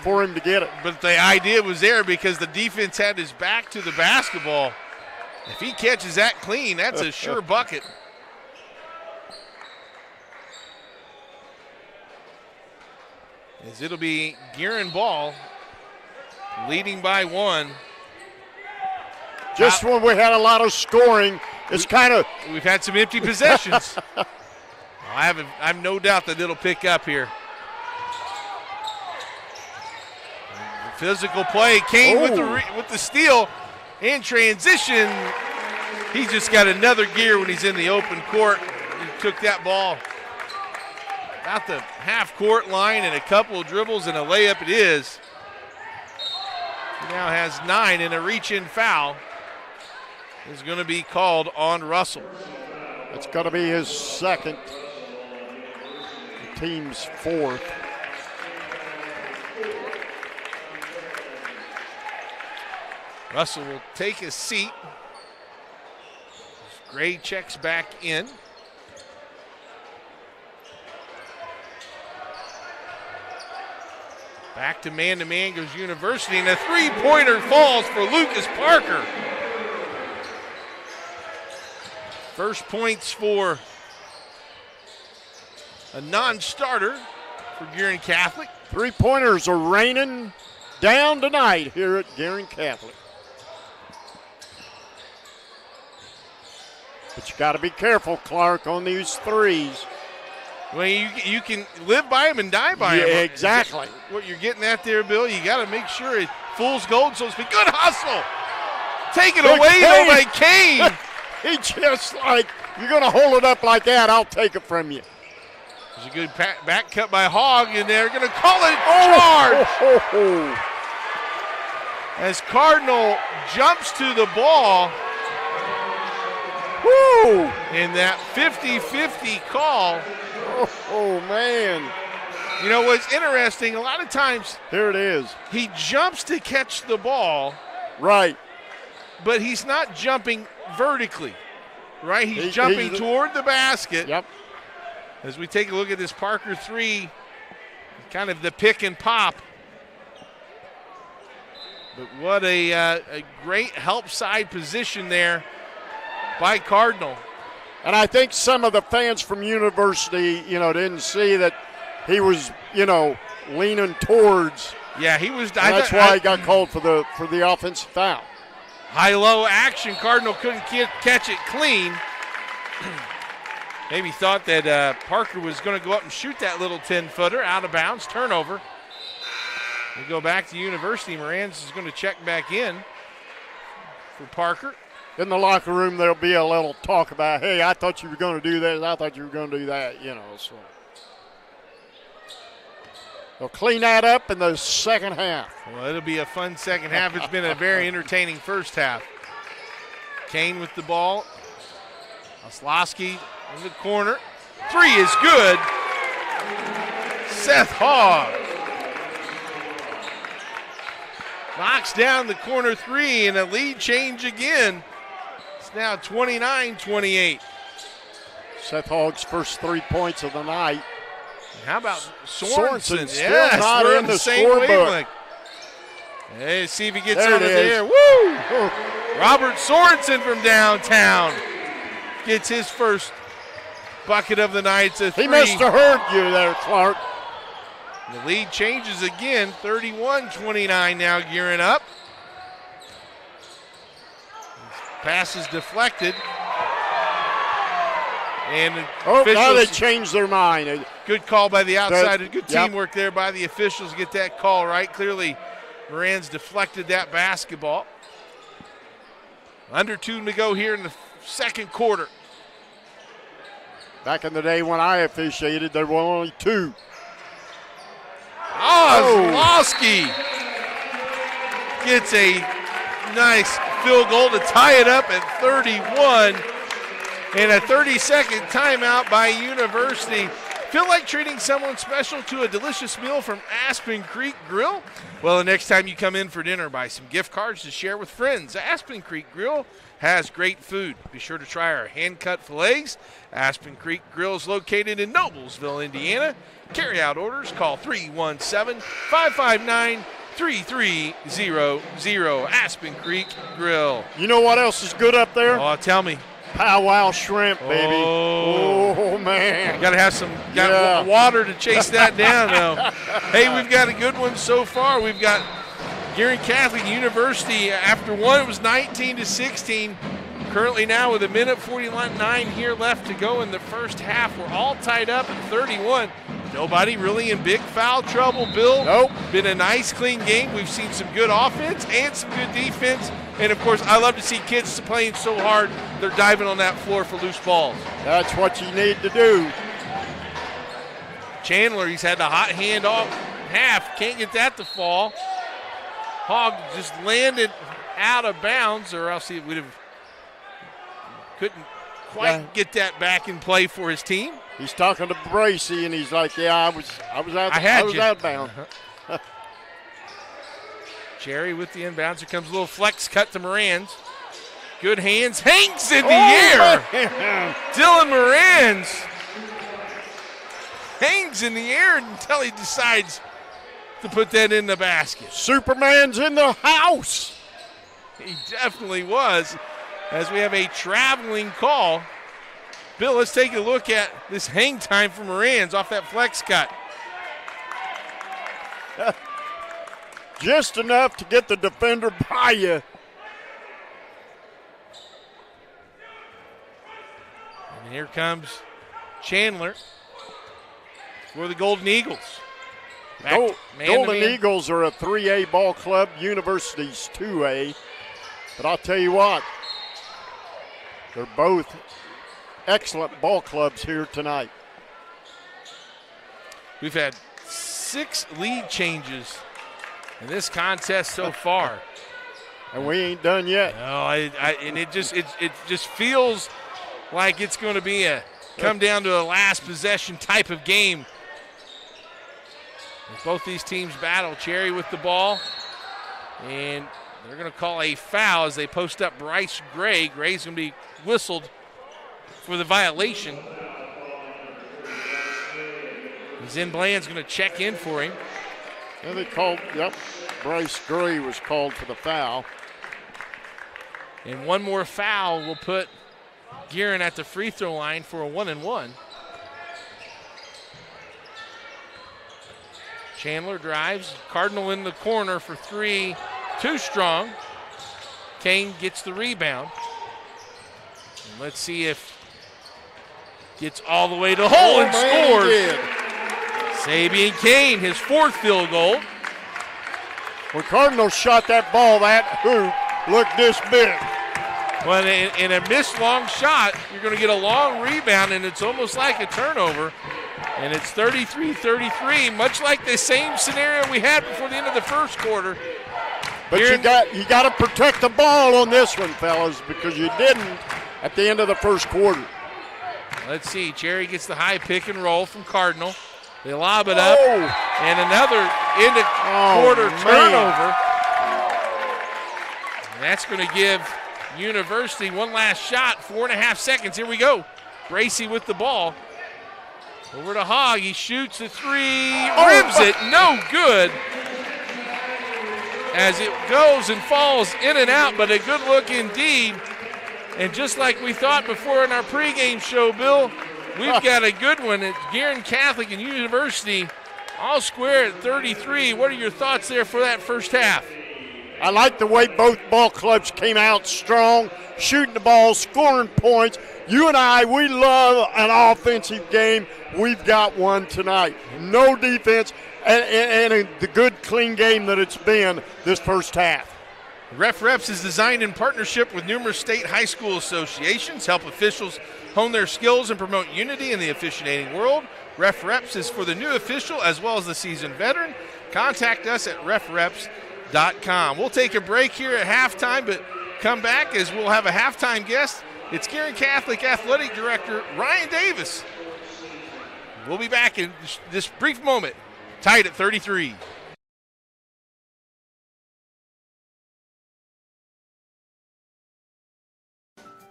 for him to get it. But the idea was there because the defense had his back to the basketball. If he catches that clean, that's a sure bucket. As it'll be Guerin ball leading by 1. Just when we had a lot of scoring, it's we've had some empty possessions. I have no doubt that it'll pick up here. Physical play. Kane with the steal and transition. He's just got another gear when he's in the open court. He took that ball about the half-court line and a couple of dribbles and a layup it is. He now has 9, and a reach-in foul is going to be called on Russell. It's going to be his second, the team's 4th. Russell will take a seat. Gray checks back in. Back to man goes University, and a three-pointer falls for Lucas Parker. First points for a non-starter for Guerin Catholic. Three-pointers are raining down tonight here at Guerin Catholic. But you got to be careful, Clark, on these threes. Well, you can live by them and die by them. Yeah, exactly. What you're getting at there, Bill, you got to make sure it fool's gold, so to speak. Good hustle. Taken away though by Kane. He just you're going to hold it up like that, I'll take it from you. There's a good back cut by Hogg, and they're going to call it charge. As Cardinal jumps to the ball. Woo! In that 50-50 call. Oh, man. You know what's interesting, a lot of times. Here it is. He jumps to catch the ball. Right. But he's not jumping vertically, right? He's jumping toward the basket. Yep. As we take a look at this Parker 3, kind of the pick and pop. But what a great help side position there by Cardinal. And I think some of the fans from University, didn't see that he was, leaning towards. Yeah, he was. That's why he got called for the offensive foul. High-low action. Cardinal couldn't catch it clean. Maybe thought that Parker was going to go up and shoot that little 10-footer out of bounds. Turnover. We go back to University. Morans is going to check back in for Parker. In the locker room, there'll be a little talk about, hey, I thought you were going to do this, I thought you were going to do that, so. They'll clean that up in the second half. Well, it'll be a fun second half. It's been a very entertaining first half. Kane with the ball. Oslowski in the corner. Three is good. Seth Hogg knocks down the corner three, and a lead change again. It's now 29-28. Seth Hogg's first 3 points of the night. How about Sorensen? Still yes, not we're in the same scorebook. wavelength. Hey, see if he gets there out of there. Woo! Robert Sorensen from downtown gets his first bucket of the night. It's a three. He must have heard you there, Clark. The lead changes again, 31-29 now, gearing up. Pass is deflected. And now they changed their mind. Good call by the outside. Good teamwork there by the officials. Get that call right. Clearly, Moran's deflected that basketball. Under 2 to go here in the second quarter. Back in the day when I officiated, there were only 2. Oslowski gets a nice field goal to tie it up at 31. And a 30-second timeout by University. Feel like treating someone special to a delicious meal from Aspen Creek Grill? Well, the next time you come in for dinner, buy some gift cards to share with friends. Aspen Creek Grill has great food. Be sure to try our hand-cut fillets. Aspen Creek Grill is located in Noblesville, Indiana. Carry-out orders, call 317-559-3300. Aspen Creek Grill. You know what else is good up there? Oh, tell me. Powwow shrimp, baby. Oh man. Got to have some water to chase that down, though. Hey, we've got a good one so far. We've got Guerin Catholic University, after one, it was 19-16. Currently now with 1:49 here left to go in the first half. We're all tied up at 31. Nobody really in big foul trouble, Bill. Nope. Been a nice, clean game. We've seen some good offense and some good defense. And, of course, I love to see kids playing so hard they're diving on that floor for loose balls. That's what you need to do. Chandler, he's had the hot hand off half. Can't get that to fall. Hogg just landed out of bounds, or else he would have couldn't quite get that back in play for his team. He's talking to Bracy, and he's like, "Yeah, I was out of bounds." Jerry with the inbounds. Here comes a little flex cut to Morans. Good hands. Hanks in the air. Dylan Morans hangs in the air until he decides to put that in the basket. Superman's in the house. He definitely was, as we have a traveling call. Bill, let's take a look at this hang time for Morans off that flex cut. Just enough to get the defender by you. And here comes Chandler for the Golden Eagles. Golden Eagles are a 3A ball club, University's 2A. But I'll tell you what, they're both excellent ball clubs here tonight. We've had 6 lead changes in this contest so far. And we ain't done yet. No, and it just feels like it's going to be come down to a last possession type of game. As both these teams battle. Cherry with the ball, and they're going to call a foul as they post up Bryce Gray. Gray's going to be whistled for the violation. Zen Bland's going to check in for him. And they called, Bryce Gray was called for the foul. And one more foul will put Guerin at the free throw line for a 1-and-1. Chandler drives. Cardinal in the corner for 3. Too strong. Kane gets the rebound. And let's see if gets all the way to the hole and scores. Sabian Kane, his 4th field goal. When Cardinals shot that ball, that hoop looked this big. Well, in a missed long shot, you're going to get a long rebound, and it's almost like a turnover. And it's 33-33, much like the same scenario we had before the end of the first quarter. But you got to protect the ball on this one, fellas, because you didn't at the end of the first quarter. Let's see. Cherry gets the high pick and roll from Cardinal. They lob it up, and another quarter turnover. And that's going to give University one last shot, 4.5 seconds. Here we go. Bracy with the ball. Over to Hogg. He shoots a 3, rims it, no good. As it goes and falls in and out, but a good look indeed. And just like we thought before in our pregame show, Bill, we've got a good one at Guerin Catholic and University, all square at 33. What are your thoughts there for that first half? I like the way both ball clubs came out strong, shooting the ball, scoring points. You and I, we love an offensive game. We've got one tonight. No defense, and the good, clean game that it's been this first half. Ref Reps is designed in partnership with numerous state high school associations, help officials hone their skills and promote unity in the officiating world. Ref Reps is for the new official as well as the seasoned veteran. Contact us at refreps.com. We'll take a break here at halftime, but come back as we'll have a halftime guest. It's Guerin Catholic Athletic Director Ryan Davis. We'll be back in this brief moment, tied at 33.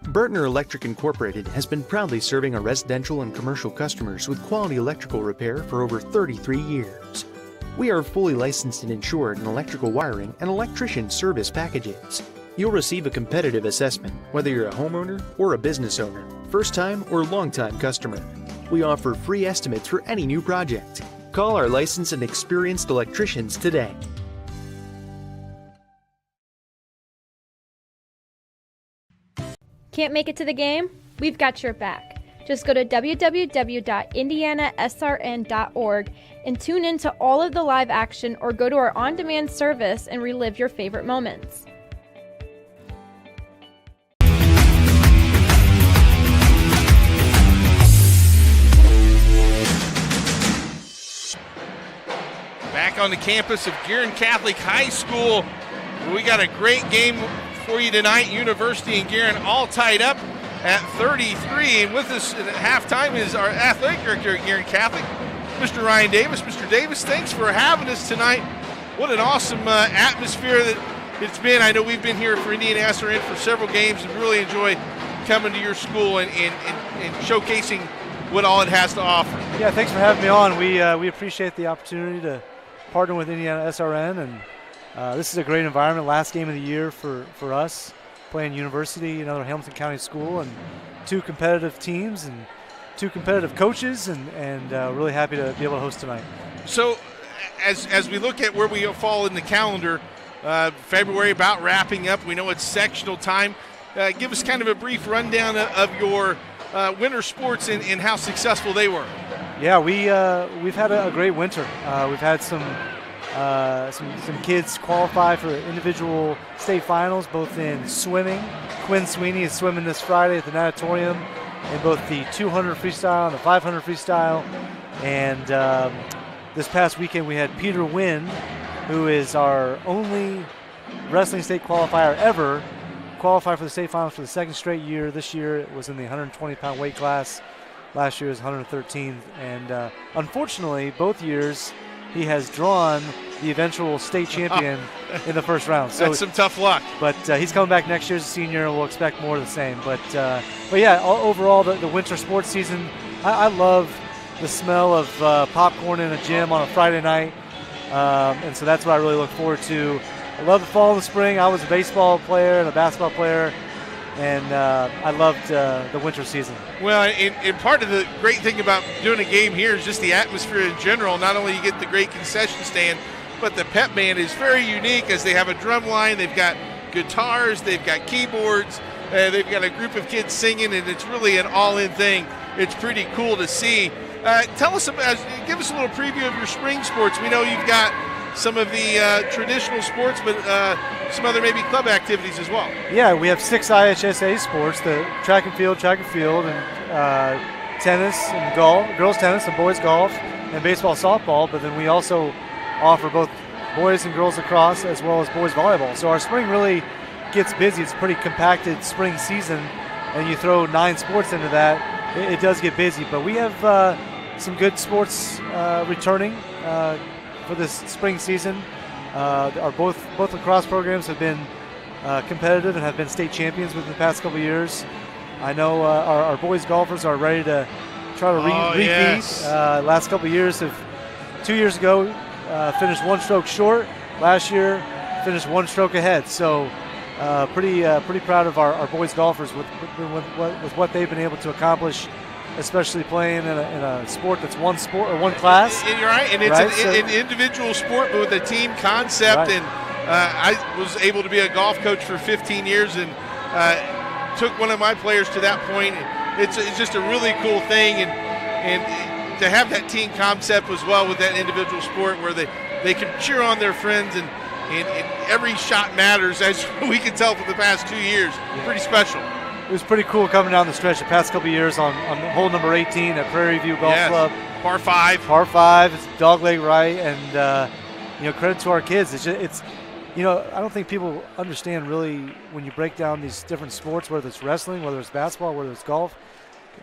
Bertner Electric Incorporated has been proudly serving our residential and commercial customers with quality electrical repair for over 33 years. We are fully licensed and insured in electrical wiring and electrician service packages. You'll receive a competitive assessment whether you're a homeowner or a business owner, first-time or long-time customer. We offer free estimates for any new project. Call our licensed and experienced electricians today. Can't make it to the game? We've got your back. Just go to www.IndianaSRN.org and tune in to all of the live action, or go to our on-demand service and relive your favorite moments. Back on the campus of Guerin Catholic High School, we got a great game for you tonight. University and Guerin all tied up at 33. And with us at halftime is our athletic director at Guerin Catholic, Mr. Ryan Davis. Mr. Davis, thanks for having us tonight. What an awesome atmosphere that it's been. I know we've been here for IndianaSRN for several games and really enjoy coming to your school and showcasing what all it has to offer. Yeah, thanks for having me on. We appreciate the opportunity to partner with IndianaSRN, and this is a great environment. Last game of the year for us, playing University, another Hamilton County school, and two competitive teams and two competitive coaches, and really happy to be able to host tonight. So as we look at where we fall in the calendar, February about wrapping up, we know it's sectional time. Give us kind of a brief rundown of your winter sports and how successful they were. Yeah, we've had a great winter. We've had some kids qualify for individual state finals, both in swimming. Quinn Sweeney is swimming this Friday at the natatorium in both the 200 freestyle and the 500 freestyle. And this past weekend we had Peter Wynn, who is our only wrestling state qualifier ever, qualify for the state finals for the second straight year. This year it was in the 120-pound weight class. Last year was 113th, and unfortunately, both years he has drawn the eventual state champion in the first round. So that's some tough luck. But he's coming back next year as a senior, and we'll expect more of the same. But yeah, overall, the winter sports season, I love the smell of popcorn in a gym on a Friday night, and so that's what I really look forward to. I love the fall and the spring. I was a baseball player and a basketball player, and I loved the winter season. Well, and part of the great thing about doing a game here is just the atmosphere in general. Not only you get the great concession stand, but the pep band is very unique, as they have a drum line, they've got guitars, they've got keyboards, they've got a group of kids singing, and it's really an all-in thing. It's pretty cool to see. Tell us about, give us a little preview of your spring sports. We know you've got some of the traditional sports, but some other maybe club activities as well. Yeah, we have 6 IHSAA sports: the track and field, and tennis and golf, girls tennis and boys golf, and baseball, softball. But then we also offer both boys and girls lacrosse as well as boys volleyball. So our spring really gets busy. It's a pretty compacted spring season, and you throw 9 sports into that, it does get busy. But we have some good sports returning for this spring season. Our both lacrosse programs have been competitive and have been state champions within the past couple of years. I know our boys golfers are ready to try to repeat. Yes. Last couple of years, 2 years ago, finished 1 stroke short. Last year, finished 1 stroke ahead. So pretty proud of our boys golfers with what they've been able to accomplish, especially playing in a sport that's one sport or one class. And you're right, and it's an individual sport, but with a team concept. Right. And I was able to be a golf coach for 15 years and took one of my players to that point. It's just a really cool thing, and to have that team concept as well with that individual sport where they can cheer on their friends, and every shot matters, as we can tell for the past 2 years. Yeah. Pretty special. It was pretty cool coming down the stretch the past couple of years on hole number 18 at Prairie View Golf Club. Par 5. Par 5. It's dogleg right, and credit to our kids. It's I don't think people understand really when you break down these different sports, whether it's wrestling, whether it's basketball, whether it's golf.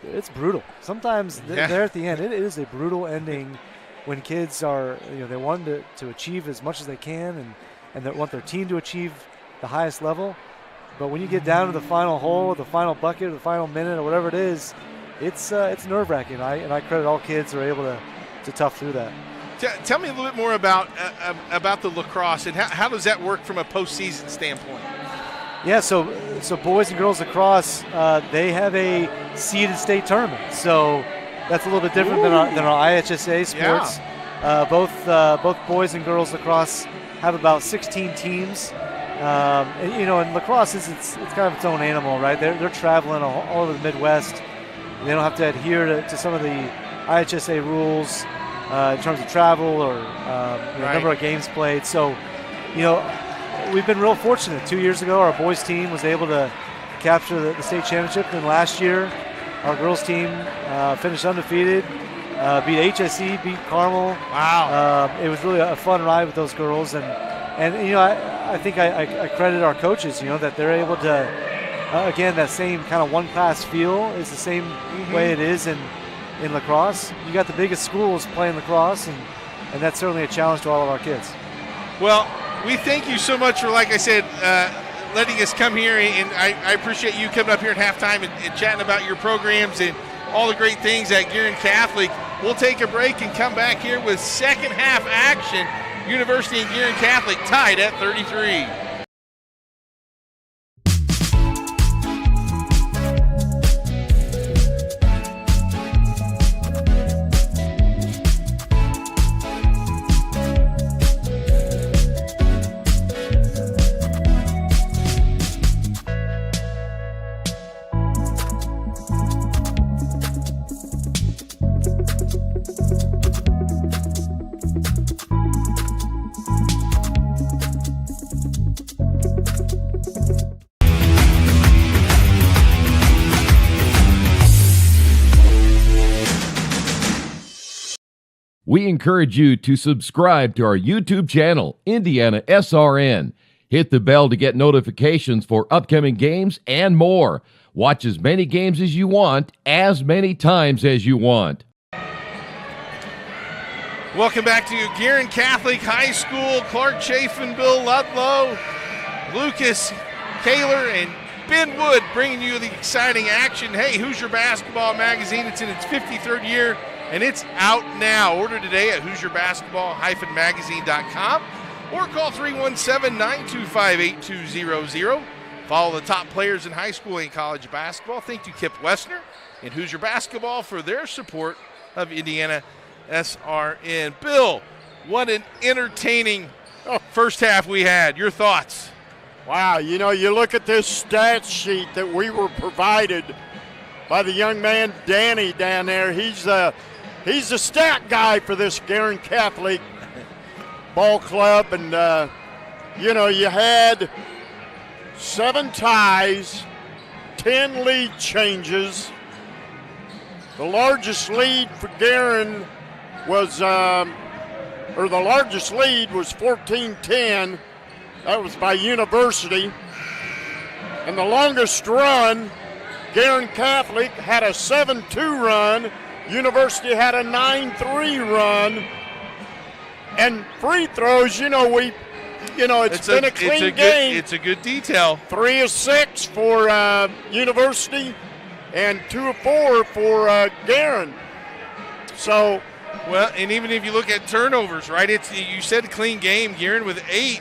It's brutal. Sometimes there at the end, it is a brutal ending when kids are they want to achieve as much as they can, and they want their team to achieve the highest level. But when you get down to the final hole, the final bucket, or the final minute, or whatever it is, it's nerve-wracking. And I credit all kids who are able to tough through that. Tell me a little bit more about the lacrosse, and how does that work from a postseason standpoint? Yeah, so boys and girls lacrosse, they have a seeded state tournament. So that's a little bit different than our IHSAA sports. Yeah. Both boys and girls lacrosse have about 16 teams And, in lacrosse, it's kind of its own animal, right? They're traveling all over the Midwest. They don't have to adhere to some of the IHSAA rules in terms of travel or number of games played. So, we've been real fortunate. 2 years ago, our boys team was able to capture the state championship. And last year, our girls team finished undefeated, beat HSE, beat Carmel. Wow. It was really a fun ride with those girls. And I think I credit our coaches, that they're able to, again, that same kind of one-class feel is the same way it is in lacrosse. You got the biggest schools playing lacrosse, and that's certainly a challenge to all of our kids. Well, we thank you so much for, like I said, letting us come here, and I appreciate you coming up here at halftime and chatting about your programs and all the great things at Guerin Catholic. We'll take a break and come back here with second half action. University and Guerin Catholic tied at 33. We encourage you to subscribe to our YouTube channel, IndianaSRN. Hit the bell to get notifications for upcoming games and more. Watch as many games as you want, as many times as you want. Welcome back to Guerin Catholic High School. Clark Chafin, Bill Ludlow, Lucas Kaler, and Ben Wood bringing you the exciting action. Hey, Hoosier Basketball Magazine. It's in its 53rd year, and it's out now. Order today at HoosierBasketball-magazine.com or call 317-925-8200. Follow the top players in high school and college basketball. Thank you, Kip Wessner and Hoosier Basketball, for their support of IndianaSRN. Bill, what an entertaining first half we had. Your thoughts? Wow, you look at this stat sheet that we were provided by the young man Danny down there. He's the stat guy for this Guerin Catholic ball club, and you had 7 ties, 10 lead changes. The largest lead for Guerin was, the largest lead was 14-10. That was by University. And the longest run, Guerin Catholic had a 7-2 run. University had a 9-3 run. And free throws, it's been a clean game. It's a good detail. 3 of 6 for University and 2 of 4 for Guerin. So, well, and even if you look at turnovers, right? You said clean game. Guerin with 8.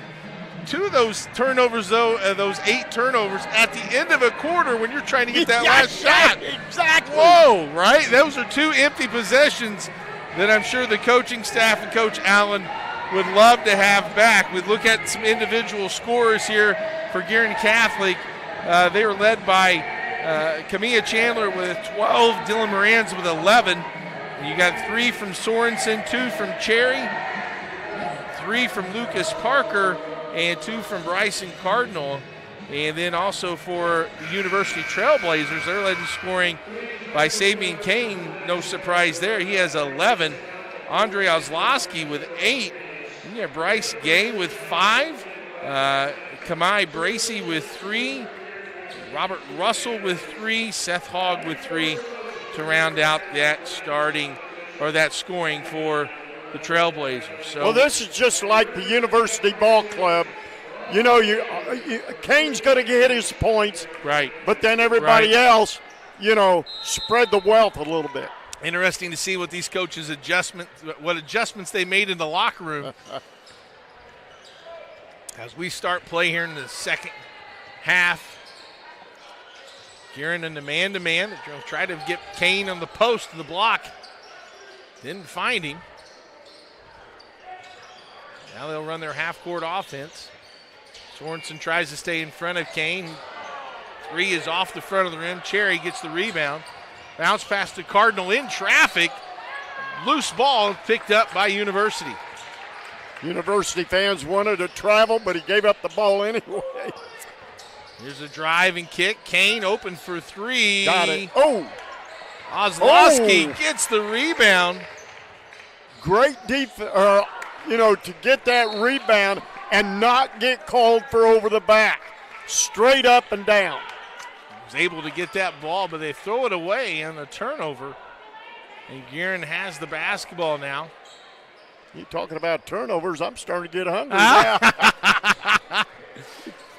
2 of those turnovers, though, those 8 turnovers at the end of a quarter when you're trying to get that last shot. Exactly. Whoa, right? Those are 2 empty possessions that I'm sure the coaching staff and Coach Allen would love to have back. We look at some individual scorers here for Guerin Catholic. They were led by Camilla Chandler with 12, Dylan Morans with 11. You got 3 from Sorensen, 2 from Cherry, 3 from Lucas Parker, and 2 from Bryson Cardinal. And then also for the University Trailblazers, they're led in scoring by Sabian Kane. No surprise there. He has 11. Andre Ozlowski with 8. And you have Bryce Gay with 5. Kamai Bracey with 3. Robert Russell with 3. Seth Hogg with 3 to round out that scoring for the Trailblazers. So, well, this is just like the University Ball Club. Kane's going to get his points. Right. But then everybody else, spread the wealth a little bit. Interesting to see what these coaches' adjustments they made in the locker room as we start play here in the second half. Guerin in the man-to-man. They'll try to get Kane on the post and the block. Didn't find him. Now they'll run their half-court offense. Sorensen tries to stay in front of Kane. Three is off the front of the rim. Cherry gets the rebound. Bounce pass to Cardinal in traffic. Loose ball picked up by University. University fans wanted to travel, but he gave up the ball anyway. Here's a drive and kick. Kane open for three. Got it. Oh! Ozlowski gets the rebound. Great defense, to get that rebound and not get called for over the back. Straight up and down. Was able to get that ball, but they throw it away on the turnover. And Guerin has the basketball now. You talking about turnovers, I'm starting to get hungry now.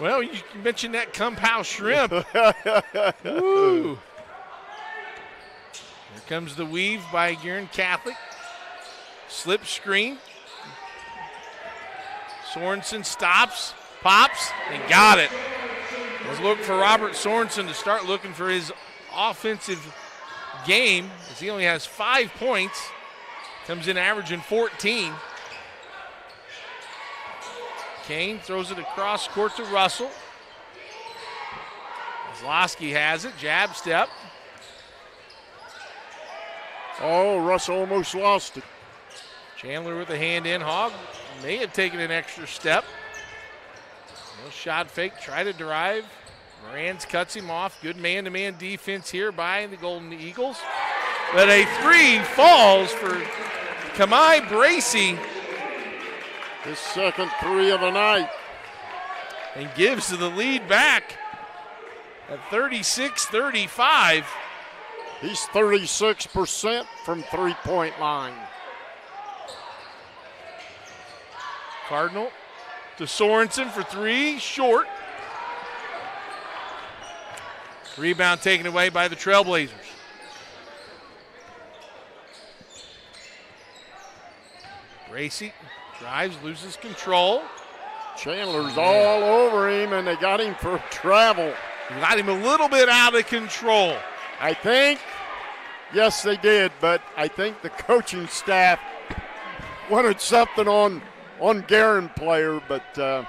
Well, you mentioned that Kumpow shrimp. Woo. Here comes the weave by Guerin Catholic. Slip screen. Sorensen stops, pops, and got it. Let's look for Robert Sorensen to start looking for his offensive game, as he only has 5 points. Comes in averaging 14. Kane throws it across court to Russell. Ozlowski has it, jab step. Oh, Russell almost lost it. Chandler with a hand in. Hogg may have taken an extra step. No shot fake, try to drive. Morans cuts him off. Good man-to-man defense here by the Golden Eagles. But a three falls for Kamai Bracey. His second three of the night. And gives the lead back at 36-35. He's 36% from three-point line. Cardinal to Sorensen for three, short. Rebound taken away by the Trailblazers. Bracey drives, loses control. Chandler's all over him, and they got him for travel. Got him a little bit out of control. I think, yes, they did, but I think the coaching staff wanted something on Guerin player, but well,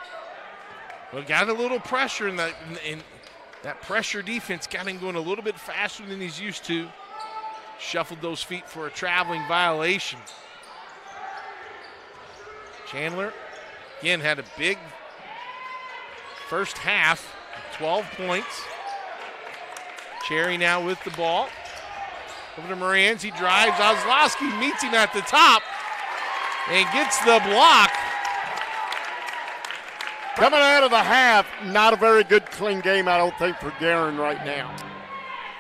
got a little pressure in that pressure defense got him going a little bit faster than he's used to. Shuffled those feet for a traveling violation. Chandler, again, had a big first half, 12 points. Cherry now with the ball. Over to Morans, he drives. Ozlowski meets him at the top and gets the block. Coming out of the half, not a very good clean game, I don't think, for Guerin right now.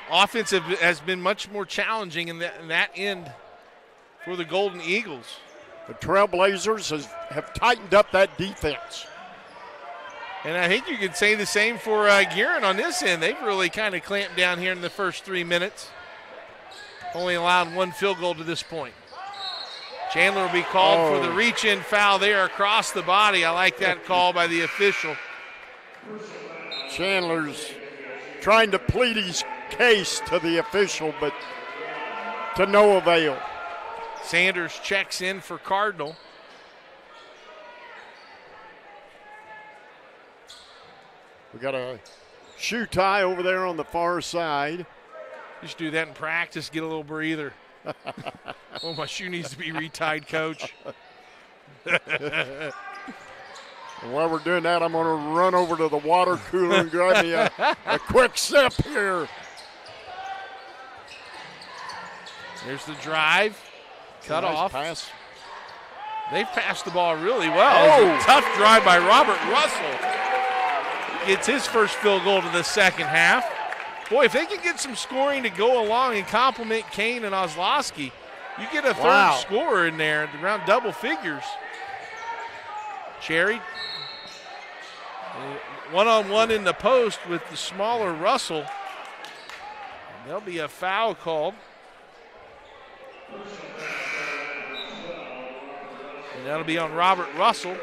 Offense has been much more challenging in that end for the Golden Eagles. The Trailblazers have tightened up that defense. And I think you could say the same for Guerin on this end. They've really kind of clamped down here in the first 3 minutes. Only allowed one field goal to this point. Chandler will be called for the reach-in foul there across the body. I like that call by the official. Chandler's trying to plead his case to the official, but to no avail. Sanders checks in for Cardinal. We got a shoe tie over there on the far side. Just do that in practice, get a little breather. Oh, my shoe needs to be retied, coach. And while we're doing that, I'm going to run over to the water cooler and grab me a quick sip here. There's the drive. Cut off. Pass. They've passed the ball really well. It was a tough drive by Robert Russell. Gets his first field goal to the second half. Boy, if they can get some scoring to go along and complement Kane and Ozlowski, you get a third scorer in there around double figures. Cherry, one-on-one in the post with the smaller Russell. And there'll be a foul called. And that'll be on Robert Russell.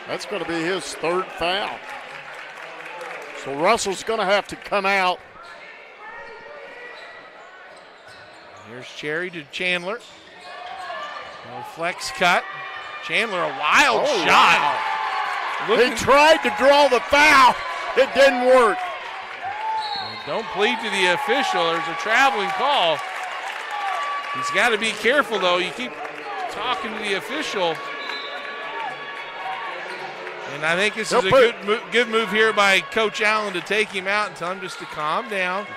That's going to be his third foul. So Russell's going to have to come out. Here's Cherry to Chandler. No flex cut. Chandler, a wild shot. He tried to draw the foul. It didn't work. Don't plead to the official. There's a traveling call. He's got to be careful, though. You keep talking to the official. And I think this is a good move here by Coach Allen to take him out and tell him just to calm down.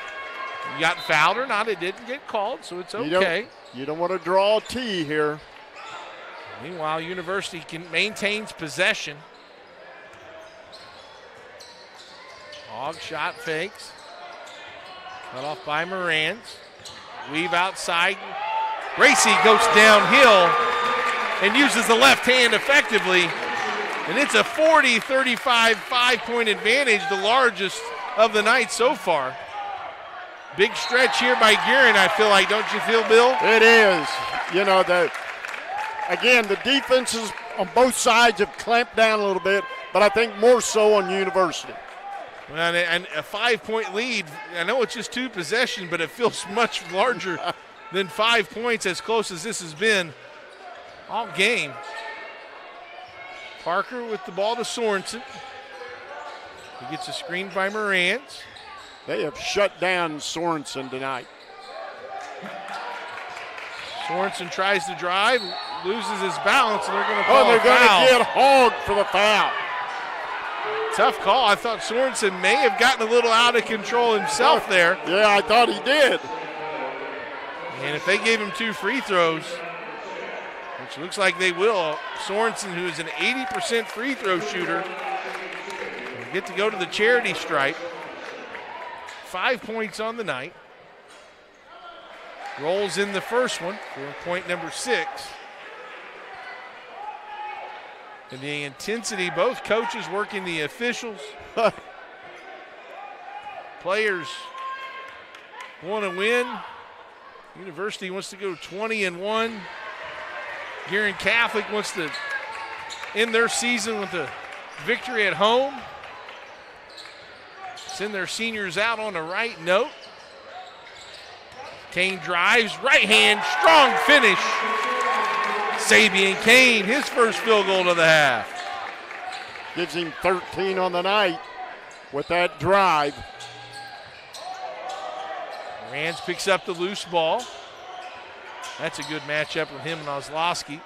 You got fouled or not, it didn't get called, so it's okay. You don't want to draw a T here. Meanwhile, University maintains possession. Hog shot fakes. Cut off by Morans. Weave outside. Gracie goes downhill and uses the left hand effectively. And it's a 40-35 5-point advantage, the largest of the night so far. Big stretch here by Guerin, I feel like, don't you feel, Bill? It is. You know, again, the defenses on both sides have clamped down a little bit, but I think more so on University. Well, and a 5-point lead, I know it's just 2 possessions, but it feels much larger than 5 points, as close as this has been all game. Parker with the ball to Sorensen. He gets a screen by Morans. They have shut down Sorensen tonight. Sorensen tries to drive, loses his balance, and they're going to call they're a foul. going to get Hogg for the foul. Tough call. I thought Sorensen may have gotten a little out of control himself there. Yeah, I thought he did. And if they gave him 2 free throws, which looks like they will, Sorensen, who is an 80% free throw shooter, will get to go to the charity stripe. 5 points on the night. Rolls in the first one for point number 6. And the intensity, both coaches working the officials. Players want to win. University wants to go 20-1. Guerin Catholic wants to end their season with a victory at home. Send their seniors out on the right note. Kane drives, right hand, strong finish. Sabian Kane, his first field goal of the half. Gives him 13 on the night with that drive. Morans picks up the loose ball. That's a good matchup with him and Ozlowski.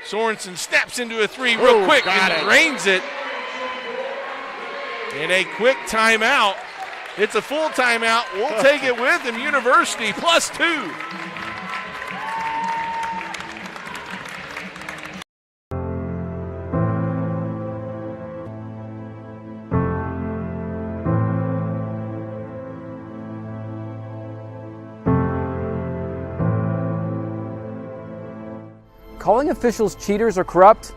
Sorensen snaps into a 3 real quick and drains it. And a quick timeout. It's a full timeout. We'll take it with him. University +2. Calling officials cheaters or corrupt,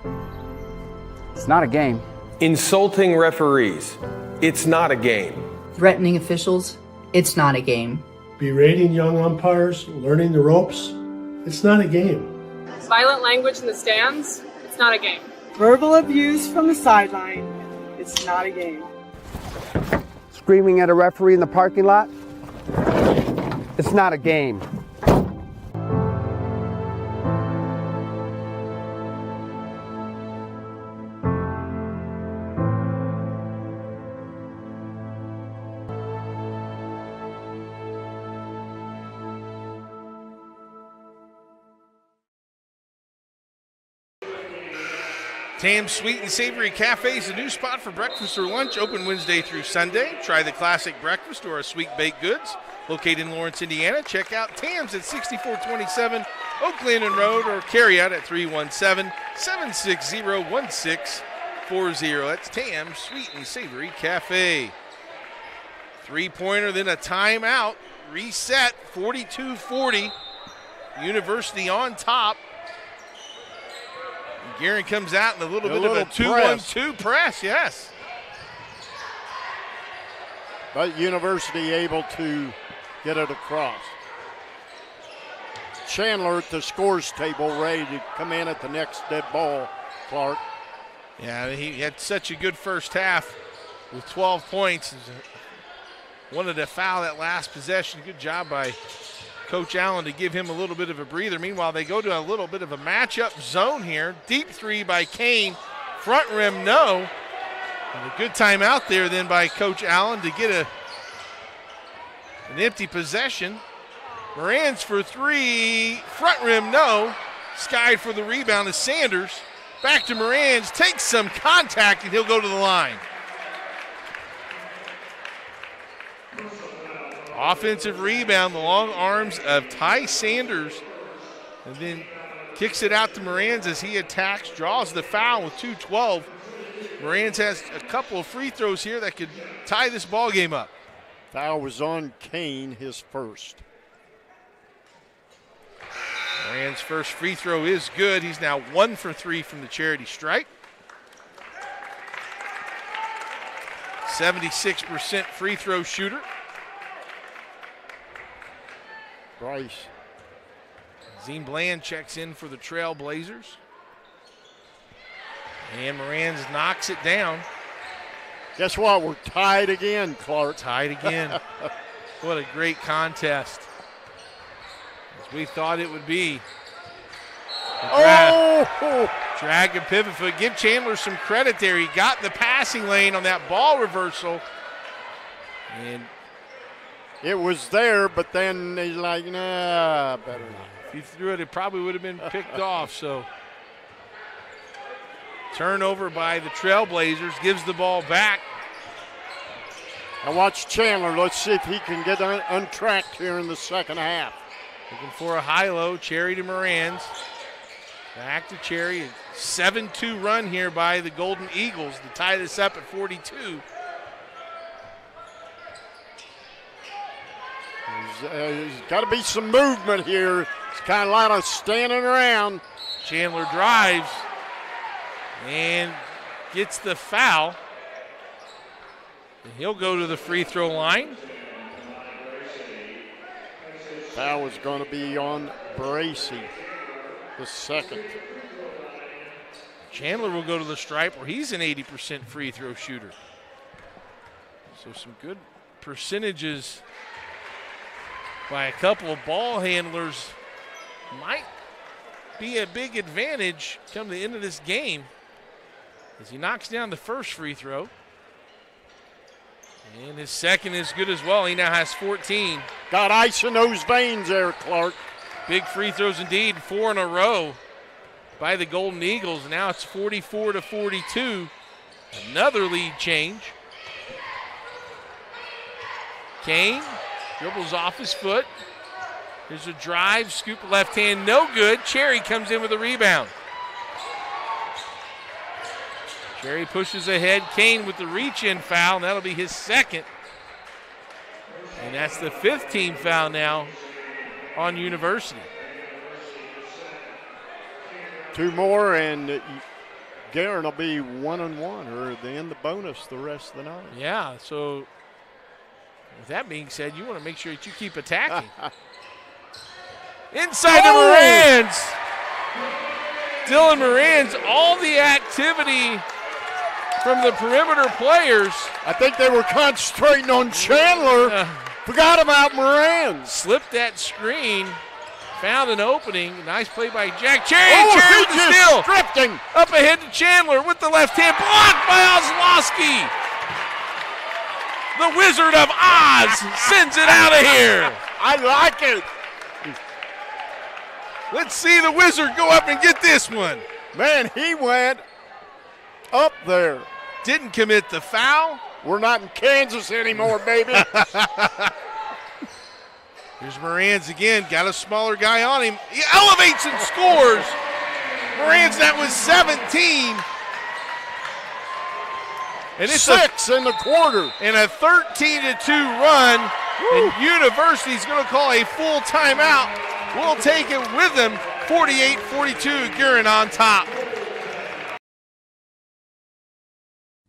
it's not a game. Insulting referees, it's not a game. Threatening officials, it's not a game. Berating young umpires, learning the ropes, it's not a game. Violent language in the stands, it's not a game. Verbal abuse from the sideline, it's not a game. Screaming at a referee in the parking lot, it's not a game. Tam's Sweet and Savory Cafe is a new spot for breakfast or lunch, open Wednesday through Sunday. Try the classic breakfast or our sweet baked goods. Located in Lawrence, Indiana. Check out Tam's at 6427 Oak Landing Road or carry out at 317-760-1640. That's Tam's Sweet and Savory Cafe. 3-pointer, then a timeout. Reset, 42-40. University on top. Guerin comes out in a little bit of a 2-1-2 press, yes. But University able to get it across. Chandler at the scores table ready to come in at the next dead ball, Clark. Yeah, he had such a good first half with 12 points. Wanted to foul that last possession. Good job by Coach Allen to give him a little bit of a breather. Meanwhile, they go to a little bit of a matchup zone here. Deep 3 by Kane. Front rim, no. And a good timeout there then by Coach Allen to get an empty possession. Moran's for three. Front rim, no. Skied for the rebound is Sanders. Back to Moran's. Takes some contact, and he'll go to the line. Offensive rebound, the long arms of Ty Sanders. And then kicks it out to Moran's as he attacks, draws the foul with 2:12. Moran's has a couple of free throws here that could tie this ball game up. Foul was on Kane, his first. Moran's first free throw is good. He's now 1 for 3 from the charity stripe. 76% free throw shooter. Bryce. Zine Bland checks in for the Trail Blazers. And Moran's knocks it down. Guess what? We're tied again, Clark. Tied again. What a great contest. As we thought it would be. Drag and pivot foot. Give Chandler some credit there. He got in the passing lane on that ball reversal. And it was there, but then he's like, nah, better not. If he threw it, it probably would have been picked off. So turnover by the Trailblazers, gives the ball back. Now watch Chandler. Let's see if he can get untracked here in the second half. Looking for a high-low. Cherry to Moran's. Back to Cherry. 7-2 run here by the Golden Eagles to tie this up at 42. There's got to be some movement here. It's kind of a lot of standing around. Chandler drives and gets the foul. And he'll go to the free throw line. Foul is going to be on Bracey, the second. Chandler will go to the stripe where he's an 80% free throw shooter. So some good percentages by a couple of ball handlers might be a big advantage come the end of this game as he knocks down the first free throw. And his second is good as well. He now has 14. Got ice in those veins there, Clark. Big free throws indeed, 4 in a row by the Golden Eagles. Now it's 44-42. Another lead change. Kane dribbles off his foot. There's a drive, scoop left hand, no good. Cherry comes in with a rebound. Cherry pushes ahead. Kane with the reach-in foul, and that'll be his second. And that's the 5th team foul now on University. 2 more, and Guerin will be 1-1, or they end the bonus the rest of the night. Yeah, so with that being said, you want to make sure that you keep attacking. Inside to Moran's. Dylan Moran's, all the activity from the perimeter players. I think they were concentrating on Chandler. Forgot about Moran. Slipped that screen. Found an opening. Nice play by Jack. Cherry with the steal. Drifting. Up ahead to Chandler with the left hand. Blocked by Ozlowski. The Wizard of Oz sends it out of here. I like it. Let's see the Wizard go up and get this one. Man, he went up there. Didn't commit the foul. We're not in Kansas anymore, baby. Here's Moran's again. Got a smaller guy on him. He elevates and scores. Moran's, that was 17. And it's 6 in the quarter. And a 13-2 run. And University's going to call a full timeout. We'll take it with them. 48-42, Guerin on top.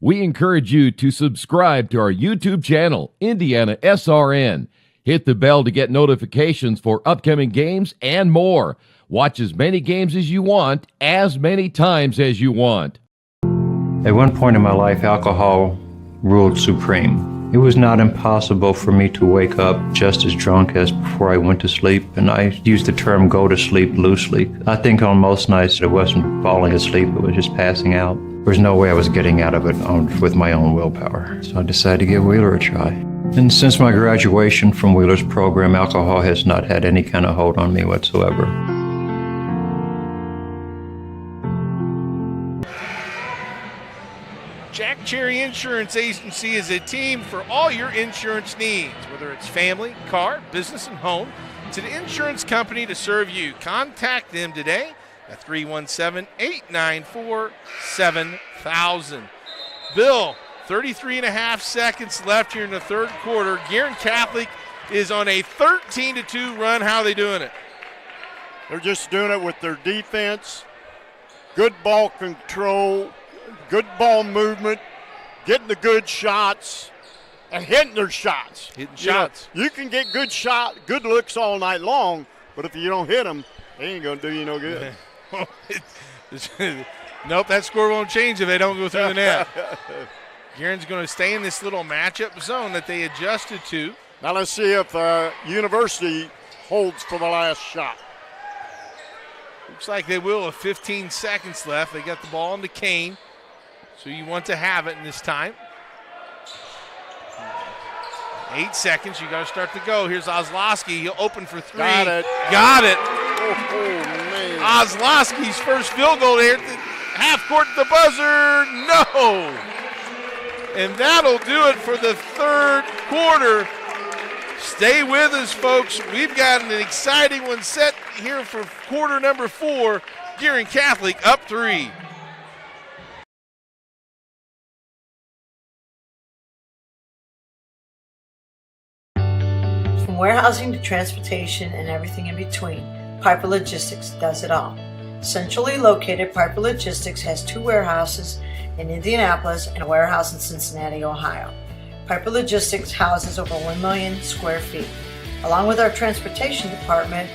We encourage you to subscribe to our YouTube channel, IndianaSRN. Hit the bell to get notifications for upcoming games and more. Watch as many games as you want, as many times as you want. At one point in my life, alcohol ruled supreme. It was not impossible for me to wake up just as drunk as before I went to sleep, and I use the term go to sleep loosely. I think on most nights it wasn't falling asleep, it was just passing out. There was no way I was getting out of it with my own willpower. So I decided to give Wheeler a try. And since my graduation from Wheeler's program, alcohol has not had any kind of hold on me whatsoever. Jack Cherry Insurance Agency is a team for all your insurance needs, whether it's family, car, business, and home. It's an insurance company to serve you. Contact them today at 317-894-7000. Bill, 33 and a half seconds left here in the third quarter. Guerin Catholic is on a 13-2 run. How are they doing it? They're just doing it with their defense, good ball control, good ball movement, getting the good shots, and hitting their shots. Hitting shots. You can get good looks all night long, but if you don't hit them, they ain't going to do you no good. Nope, that score won't change if they don't go through the net. Guerin's going to stay in this little matchup zone that they adjusted to. Now let's see if University holds for the last shot. Looks like they will with 15 seconds left. They got the ball into Kane, so you want to have it in this time. 8 seconds, you got to start to go. Here's Ozlowski, he'll open for three. Got it. Oh, man. Ozlowski's first field goal there. Half court at the buzzer, no. And that'll do it for the third quarter. Stay with us, folks. We've got an exciting one set here for quarter number 4. Guerin Catholic up 3. From warehousing to transportation and everything in between, Piper Logistics does it all. Centrally located, Piper Logistics has 2 warehouses in Indianapolis and a warehouse in Cincinnati, Ohio. Piper Logistics houses over 1 million square feet. Along with our transportation department,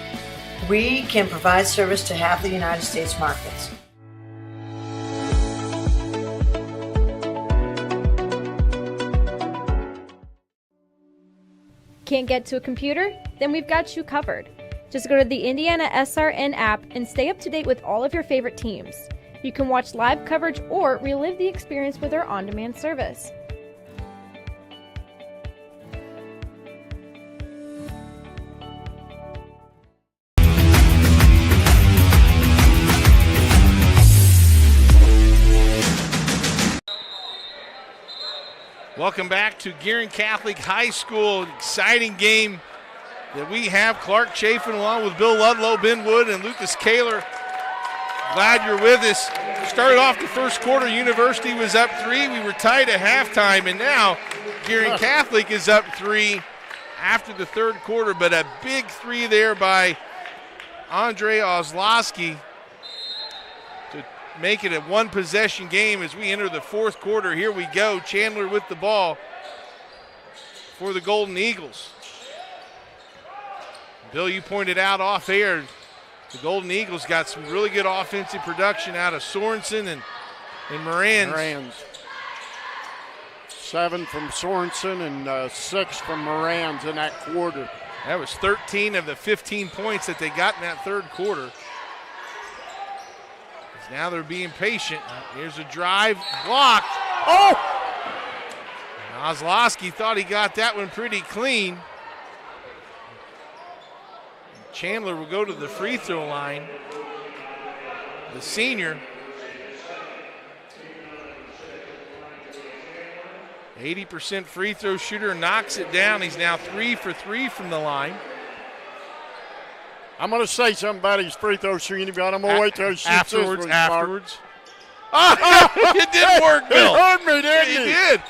we can provide service to half the United States markets. Can't get to a computer? Then we've got you covered. Just go to the IndianaSRN app and stay up to date with all of your favorite teams. You can watch live coverage or relive the experience with our on-demand service. Welcome back to Guerin Catholic High School. An exciting game that we have. Clark Chafin along with Bill Ludlow, Ben Wood, and Lucas Kaler. Glad you're with us. Started off the first quarter, University was up 3. We were tied at halftime, and now Guerin Catholic is up 3 after the third quarter, but a big 3 there by Andre Ozlowski to make it a one-possession game as we enter the fourth quarter. Here we go. Chandler with the ball for the Golden Eagles. Bill, you pointed out off air, the Golden Eagles got some really good offensive production out of Sorensen and Morans. 7 from Sorensen and 6 from Morans in that quarter. That was 13 of the 15 points that they got in that third quarter. Now they're being patient. Here's a drive, blocked. Oh! Ozlowski thought he got that one pretty clean. Chandler will go to the free throw line. The senior. 80% free throw shooter, knocks it down. He's now 3 for 3 from the line. I'm going to say something about his free throw shooting, but I'm going to wait till he shoots afterwards. Oh, it didn't work, Bill. It hurt me, didn't it?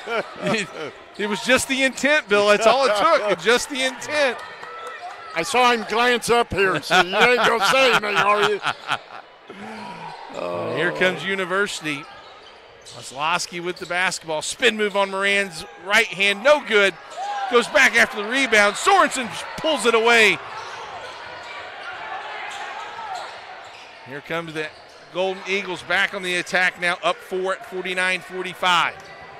It did. It was just the intent, Bill. That's all it took. Just the intent. I saw him glance up here, so you ain't going to say anything, are you? Here comes University. Ozlowski with the basketball. Spin move on Moran's right hand. No good. Goes back after the rebound. Sorensen pulls it away. Here comes the Golden Eagles back on the attack now, up 4 at 49-45.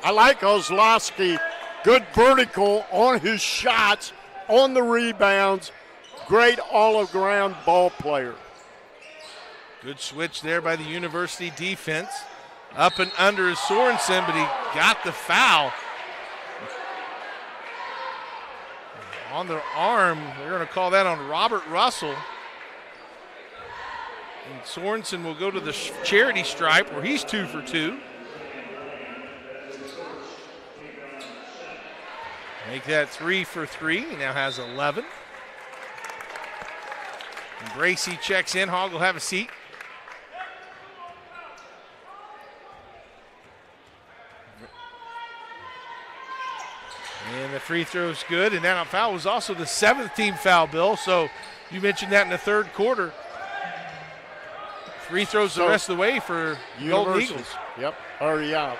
I like Ozlowski. Good vertical on his shots, on the rebounds. Great all-around ball player. Good switch there by the University defense. Up and under is Sorensen, but he got the foul. On the arm, they're going to call that on Robert Russell. And Sorensen will go to the charity stripe where he's 2 for 2. Make that 3 for 3. He now has 11. And Bracey checks in. Hogg will have a seat. And the free throw's good. And that foul was also the 7th team foul, Bill. So you mentioned that in the third quarter. Free throws the rest of the way for Golden Eagles. Yep. Hurry up.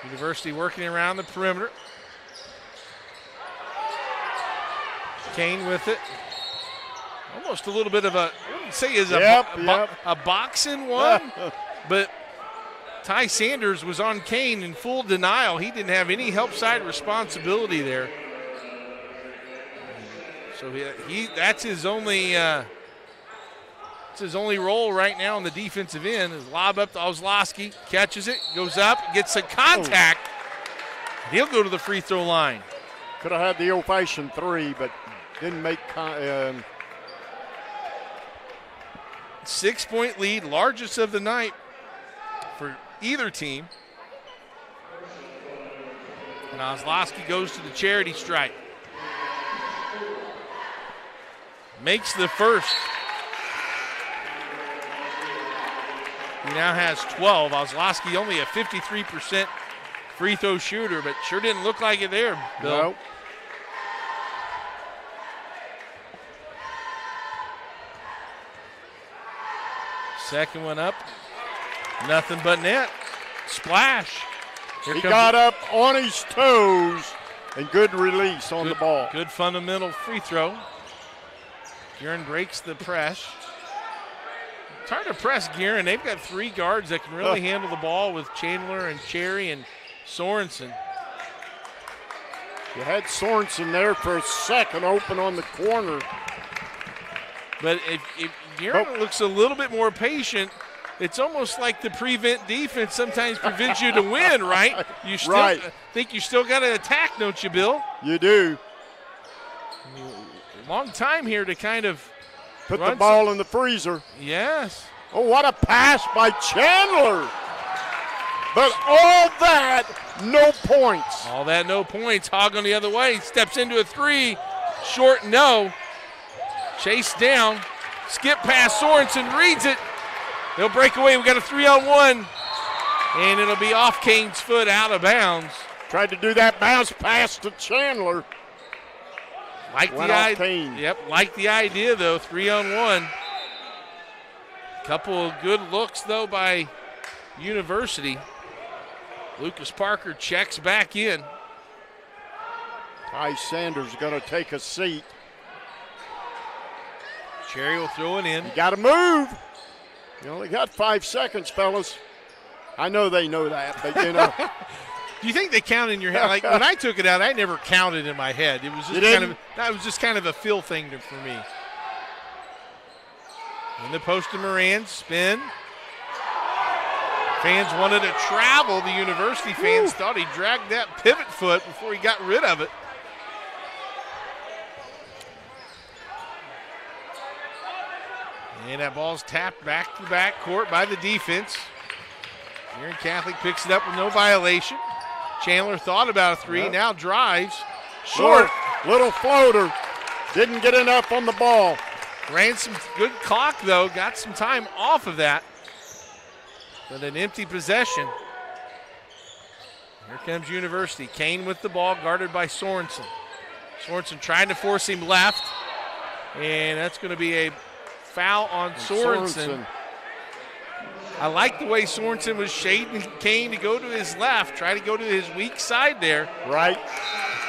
University working around the perimeter. Kane with it. Almost a little bit of a, I wouldn't say is a boxing one, but Ty Sanders was on Kane in full denial. He didn't have any help side responsibility there. So that's his only role right now on the defensive end. Is lob up to Ozlowski, catches it, goes up, gets a contact. He'll go to the free throw line. Could have had the old-fashioned 3, but didn't make 6-point lead, largest of the night for either team. And Ozlowski goes to the charity stripe. Makes the first. He now has 12. Ozlowski only a 53% free throw shooter, but sure didn't look like it there, Bill. Nope. Second one up. Nothing but net. Splash. He got up on his toes and good release on the ball. Good fundamental free throw. Guerin breaks the press. It's hard to press Guerin. They've got 3 guards that can really handle the ball with Chandler and Cherry and Sorensen. You had Sorensen there for a second open on the corner. But if Guerin looks a little bit more patient, it's almost like the prevent defense sometimes prevents you to win, right? You still think you still got to attack, don't you, Bill? You do. Long time here to kind of put the ball in the freezer. Yes. Oh, what a pass by Chandler. But all that, no points. All that, no points. Hogg on the other way. Steps into a 3. Short, no. Chase down. Skip past Sorensen. Reads it. They'll break away. We got a 3-on-1. And it'll be off Kane's foot, out of bounds. Tried to do that bounce pass to Chandler. Like the idea, though. 3-on-1. Couple of good looks, though, by University. Lucas Parker checks back in. Ty Sanders going to take a seat. Cherry will throw it in. You got to move. You only got 5 seconds, fellas. I know they know that, but you know. Do you think they count in your head? Like when I took it out, I never counted in my head. It was just kind of a feel thing for me. In the post to Moran, spin. Fans wanted to travel. The University fans thought he dragged that pivot foot before he got rid of it. And that ball's tapped back to the back court by the defense. Guerin Catholic picks it up with no violation. Chandler thought about a 3, now drives. Short. Little floater. Didn't get enough on the ball. Ran some good clock, though. Got some time off of that. But an empty possession. Here comes University. Kane with the ball, guarded by Sorensen. Sorensen trying to force him left. And that's going to be a foul on Sorensen. I like the way Sorensen was shading Kane to go to his left, try to go to his weak side there. Right.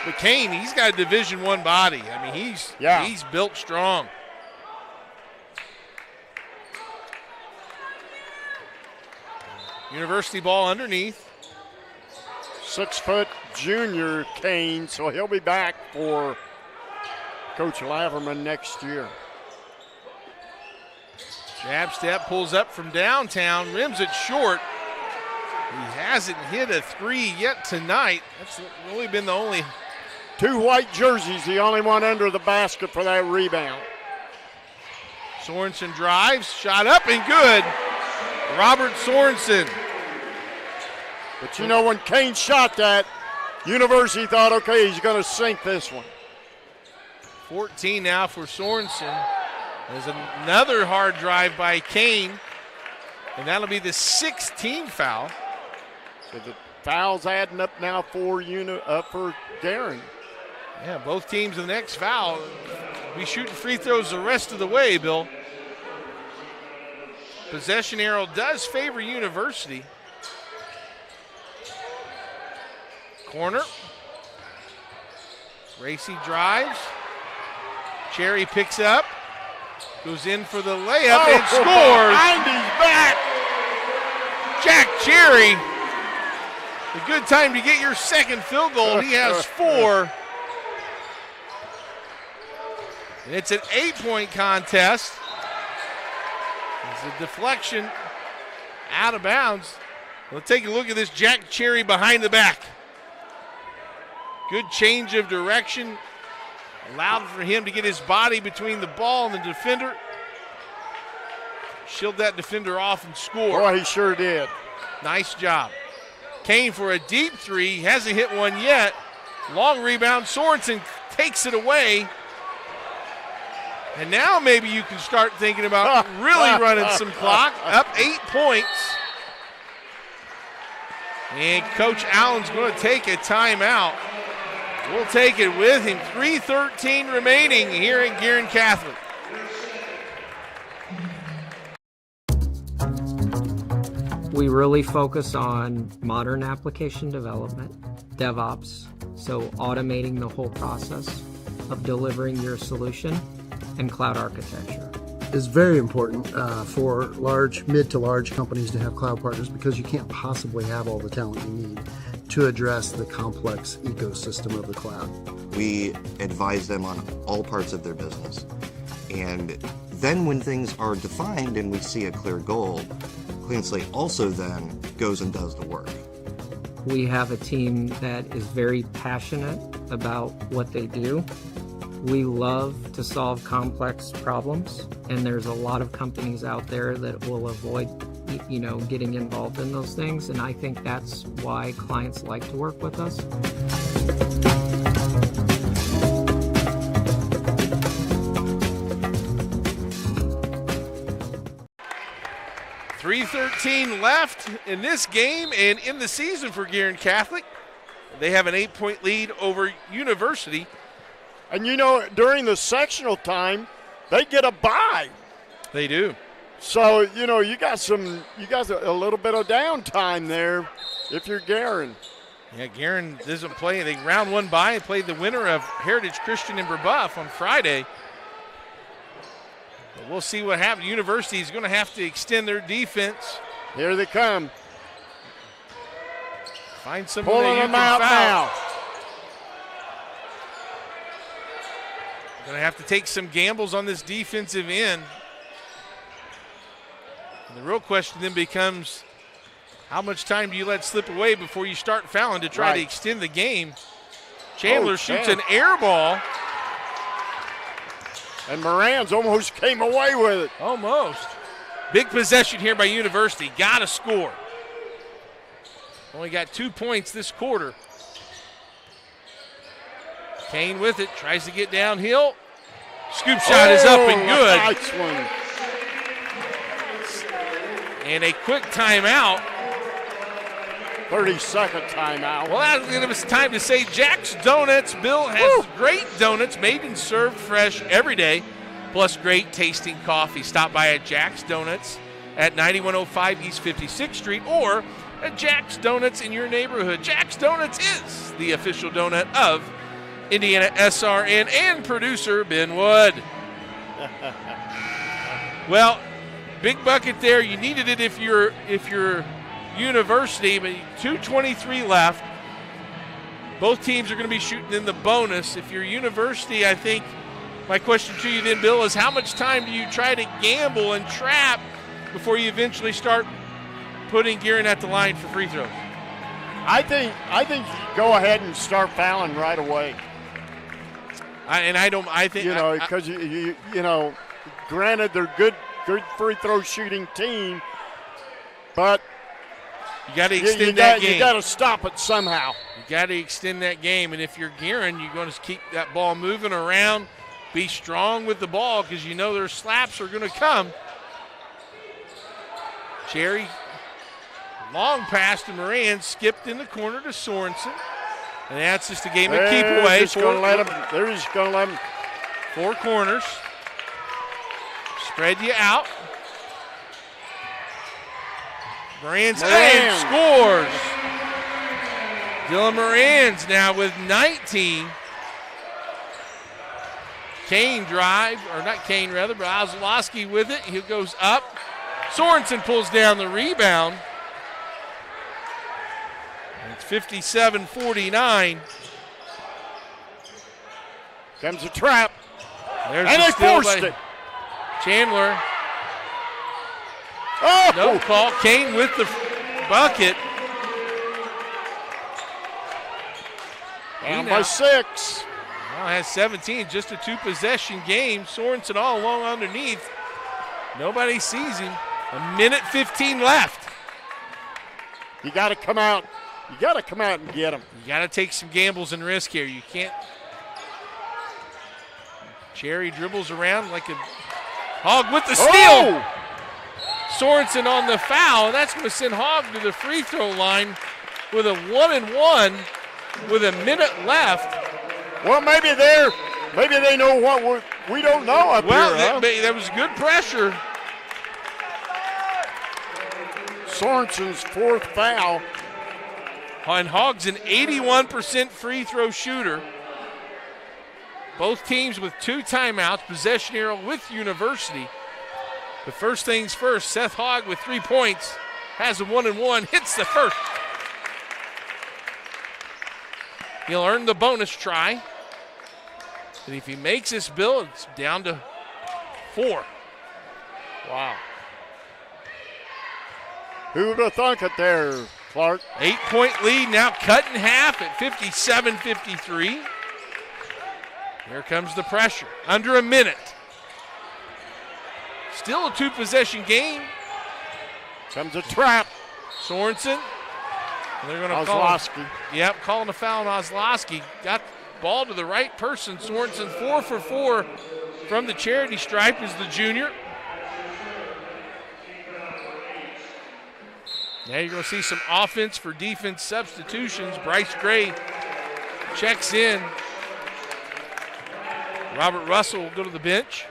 But Kane, he's got a Division I body. I mean, he's built strong. University ball underneath. 6-foot junior Kane, so he'll be back for Coach Laverman next year. Jab step, pulls up from downtown, rims it short. He hasn't hit a three yet tonight. That's really been the only. 2 white jerseys, the only one under the basket for that rebound. Sorensen drives, shot up and good. Robert Sorensen. But you know, when Kane shot that, University thought, okay, he's going to sink this one. 14 now for Sorensen. There's another hard drive by Kane, and that'll be the 16th foul. So the foul's adding up now for Guerin. Yeah, both teams the next foul. Be shooting free throws the rest of the way, Bill. Possession arrow does favor University. Corner. Gracie drives. Cherry picks up. Goes in for the layup and scores. Andy's back. Jack Cherry. A good time to get your second field goal. He has 4. And it's an 8-point contest. It's a deflection out of bounds. We'll take a look at this Jack Cherry behind the back. Good change of direction. Allowed for him to get his body between the ball and the defender. Shield that defender off and score. Boy, he sure did. Nice job. Kane for a deep three. He hasn't hit one yet. Long rebound. Sorensen takes it away. And now maybe you can start thinking about really running some clock. Up 8 points. And Coach Allen's going to take a timeout. We'll take it with him. 3:13 remaining here at Guerin Catholic. We really focus on modern application development, DevOps, so automating the whole process of delivering your solution, and cloud architecture. It's very important for mid to large companies to have cloud partners because you can't possibly have all the talent you need to address the complex ecosystem of the cloud. We advise them on all parts of their business. And then when things are defined and we see a clear goal, Clean Slate also then goes and does the work. We have a team that is very passionate about what they do. We love to solve complex problems, and there's a lot of companies out there that will avoid, getting involved in those things, and I think that's why clients like to work with us. .313 left in this game and in the season for Guerin Catholic. They have an 8-point lead over University. And during the sectional time, they get a bye. They do. So, you got a little bit of downtime there if you're Guerin. Yeah, Guerin doesn't play. They round one bye and played the winner of Heritage Christian in Brebeuf on Friday. But we'll see what happens. University is going to have to extend their defense. Here they come. Find somebody pulling them out now. Going to have to take some gambles on this defensive end. And the real question then becomes, how much time do you let slip away before you start fouling to try to extend the game? Chandler shoots an air ball. And Moran's almost came away with it. Almost. Big possession here by University. Got to score. Only got 2 points this quarter. Kane with it, tries to get downhill. Scoop shot is up and good. Nice one. And a quick timeout. 30-second timeout. Well, that'll give us time to say Jack's Donuts. Bill has great donuts made and served fresh every day, plus great tasting coffee. Stop by at Jack's Donuts at 9105 East 56th Street or at Jack's Donuts in your neighborhood. Jack's Donuts is the official donut of IndianaSRN and producer Ben Wood. Well, big bucket there. You needed it if you're University, but 2:23 left. Both teams are going to be shooting in the bonus. If you're University, I think My question to you then, Bill, is how much time do you try to gamble and trap before you eventually start putting Guerin at the line for free throws? I think you go ahead and start fouling right away. Because you know, granted they're good free throw shooting team, but you got to extend that game. You got to stop it somehow. You got to extend that game, and if you're Guerin, you're going to keep that ball moving around. Be strong with the ball because you know their slaps are going to come. Cherry, long pass to Moran, skipped in the corner to Sorensen. And that's just a game of keep away. They're just going to let him. 4 corners. Spread you out. Moran scores. Dylan Moran's now with 19. Kane drive, or not Kane rather, but Ozlowski with it. He goes up. Sorensen pulls down the rebound. It's 57-49. Comes a trap. There's and the they forced it. Chandler. Oh! No call. Kane with the bucket. Down by 6. Now has 17. Just a 2-possession game. Sorensen all along underneath. Nobody sees him. 1:15 left. You got to come out. You got to come out and get him. You got to take some gambles and risk here. You can't. Cherry dribbles around like a Hogg with the steal. Oh! Sorensen on the foul. That's going to send Hogg to the free throw line with a 1-and-1 with a minute left. Well, maybe they know what we don't know up here. There was good pressure. Sorensen's 4th foul. And Hogg's an 81% free throw shooter. Both teams with 2 timeouts, possession arrow with University. But first things first, Seth Hogg with 3 points, has a 1-and-1, hits the first. He'll earn the bonus try. And if he makes this, Bill, it's down to 4. Wow. Who would have thunk it there, Clark? 8-point lead now cut in half at 57-53. Here comes the pressure. Under a minute. Still a 2-possession game. Comes a trap. Sorensen. And they're going to calling a foul on Ozlowski. Got the ball to the right person. Sorensen 4 for 4 from the charity stripe is the junior. Now you're going to see some offense for defense substitutions. Bryce Gray checks in. Robert Russell will go to the bench.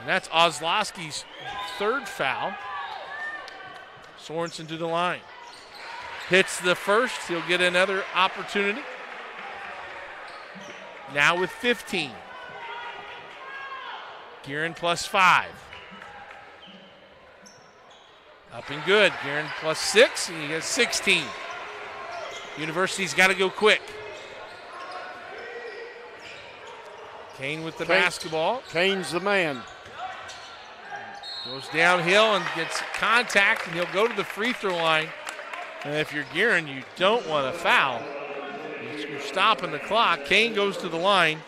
And that's Ozlowski's 3rd foul. Sorensen to the line. Hits the first. He'll get another opportunity. Now with 15. Guerin plus 5. Up and good. Guerin plus 6, and he has 16. University's got to go quick. Kane with the basketball. Kane's the man. Goes downhill and gets contact, and he'll go to the free throw line. And if you're Guerin, you don't want to foul. You're stopping the clock. Kane goes to the line.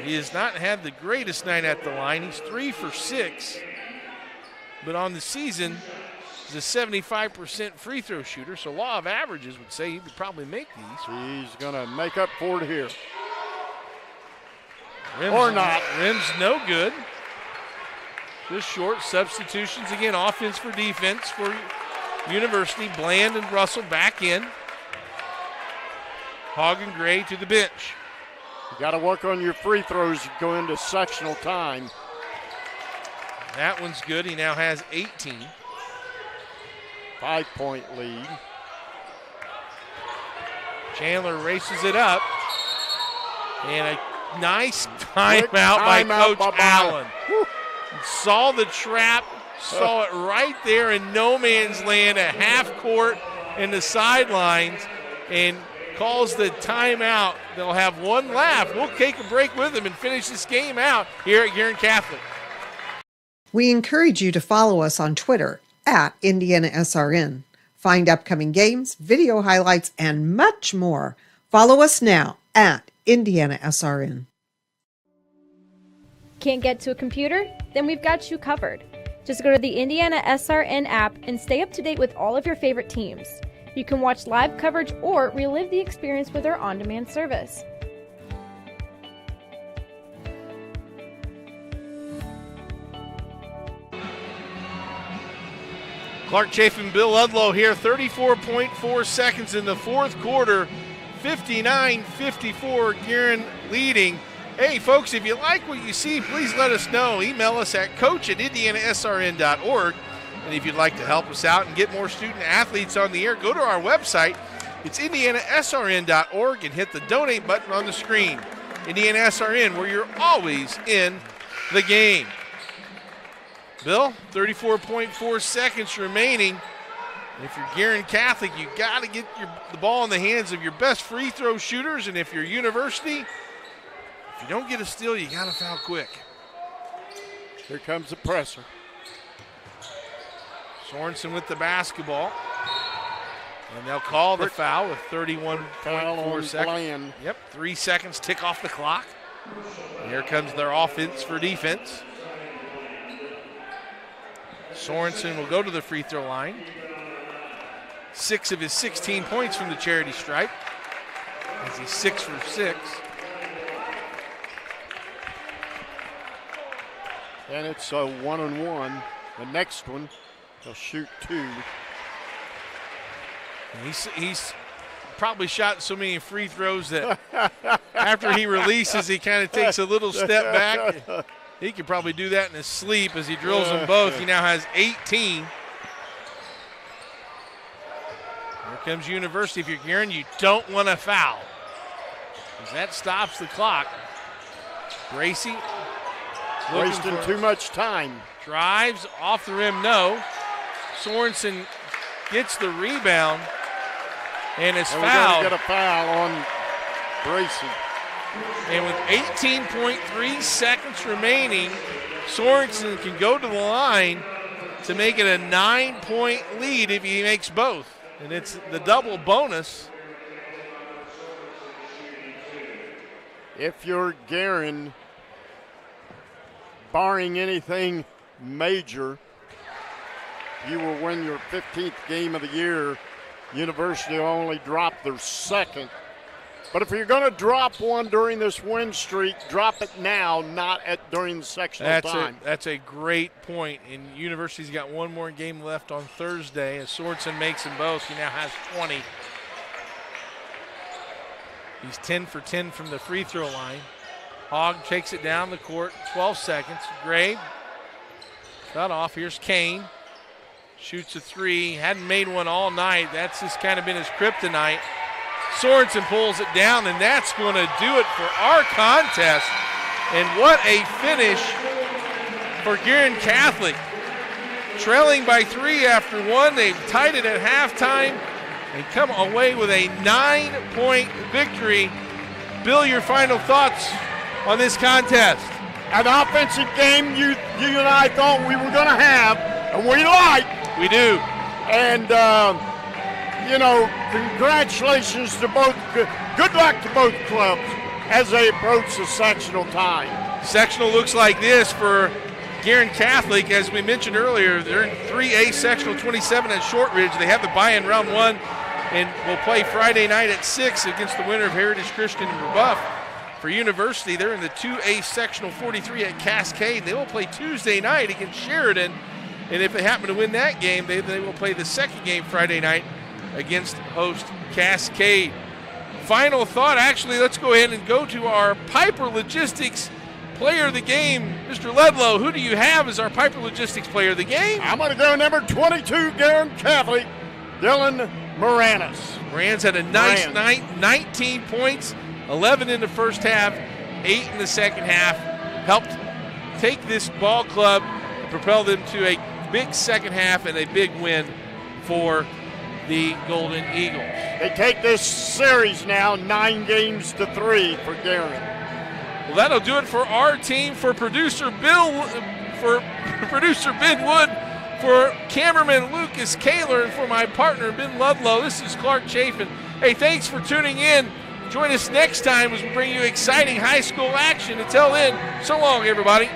He has not had the greatest night at the line. He's 3 for 6. But on the season, he's a 75% free throw shooter, so law of averages would say he would probably make these. He's going to make up for it here. Or not. Rim's no good. Just short. Substitutions again. Offense for defense for University. Bland and Russell back in. Hogg and Gray to the bench. You got to work on your free throws. You go into sectional time. That one's good. He now has 18. 5-point lead. Chandler races it up. And a nice timeout by Coach Allen. Saw the trap, saw it right there in no man's land at half court in the sidelines. And calls the timeout. They'll have one laugh. We'll take a break with them and finish this game out here at Guerin Catholic. We encourage you to follow us on Twitter at IndianaSRN. Find upcoming games, video highlights, and much more. Follow us now at IndianaSRN. Can't get to a computer? Then we've got you covered. Just go to the IndianaSRN app and stay up to date with all of your favorite teams. You can watch live coverage or relive the experience with our on-demand service. Clark Chafin, Bill Ludlow here, 34.4 seconds in the fourth quarter, 59-54, Guerin leading. Hey, folks, if you like what you see, please let us know. Email us at coach@indianasrn.org. And if you'd like to help us out and get more student athletes on the air, go to our website. It's indianasrn.org and hit the donate button on the screen. IndianaSRN, where you're always in the game. Bill, 34.4 seconds remaining. If you're Guerin Catholic, you got to get the ball in the hands of your best free throw shooters. And if you're University, if you don't get a steal, you got to foul quick. Here comes the presser. Sorensen with the basketball. And they'll call the foul with 31.4 seconds. Yep, 3 seconds tick off the clock. And here comes their offense for defense. Sorensen will go to the free throw line. 6 of his 16 points from the charity stripe, as he's 6 for 6. And it's a 1-and-1. The next one, they'll shoot 2. And he's probably shot so many free throws that after he releases, he kind of takes a little step back. He could probably do that in his sleep as he drills them both. He now has 18. Here comes University. If you're Guerin, you don't want to foul, because that stops the clock. Gracie wasting too much time. Drives off the rim, no. Sorensen gets the rebound and is fouled. We're going to get a foul on Gracie. And with 18.3 seconds remaining, Sorensen can go to the line to make it a 9-point lead if he makes both. And it's the double bonus. If you're Guerin, barring anything major, you will win your 15th game of the year. University will only drop their second. But if you're going to drop one during this win streak, drop it now, not during the sectional time. That's a great point. And University's got one more game left on Thursday. As Sorensen makes them both, he now has 20. He's 10 for 10 from the free throw line. Hogg takes it down the court, 12 seconds. Gray, cut off. Here's Kane. Shoots a 3. Hadn't made one all night. That's just kind of been his kryptonite. Sorensen pulls it down, and that's going to do it for our contest. And what a finish for Guerin Catholic. Trailing by 3 after 1. They've tied it at halftime and come away with a 9-point victory. Bill, your final thoughts on this contest? An offensive game you and I thought we were going to have, and we like. We do. And, congratulations to both. Good luck to both clubs as they approach the sectional time. Sectional looks like this for Guerin Catholic. As we mentioned earlier, they're in 3A sectional 27 at Shortridge. They have the bye in round 1 and will play Friday night at 6 against the winner of Heritage Christian and Rebuff. For University, they're in the 2A sectional 43 at Cascade. They will play Tuesday night against Sheridan. And if they happen to win that game, they will play the second game Friday night against host Cascade. Final thought, actually, let's go ahead and go to our Piper Logistics player of the game. Mr. Ludlow, who do you have as our Piper Logistics player of the game? I'm going to go number 22, Guerin Catholic, Dylan Moranis. Moranis had a nice night, 19 points, 11 in the first half, 8 in the second half. Helped take this ball club and propel them to a big second half and a big win for the Golden Eagles. They take this series now 9-3 for Guerin. Well, that'll do it for our team. For producer Bill, for producer Ben Wood, for cameraman Lucas Kaler, and for my partner Ben Ludlow, this is Clark Chafin. Hey, thanks for tuning in. Join us next time as we bring you exciting high school action. Until then, so long, everybody.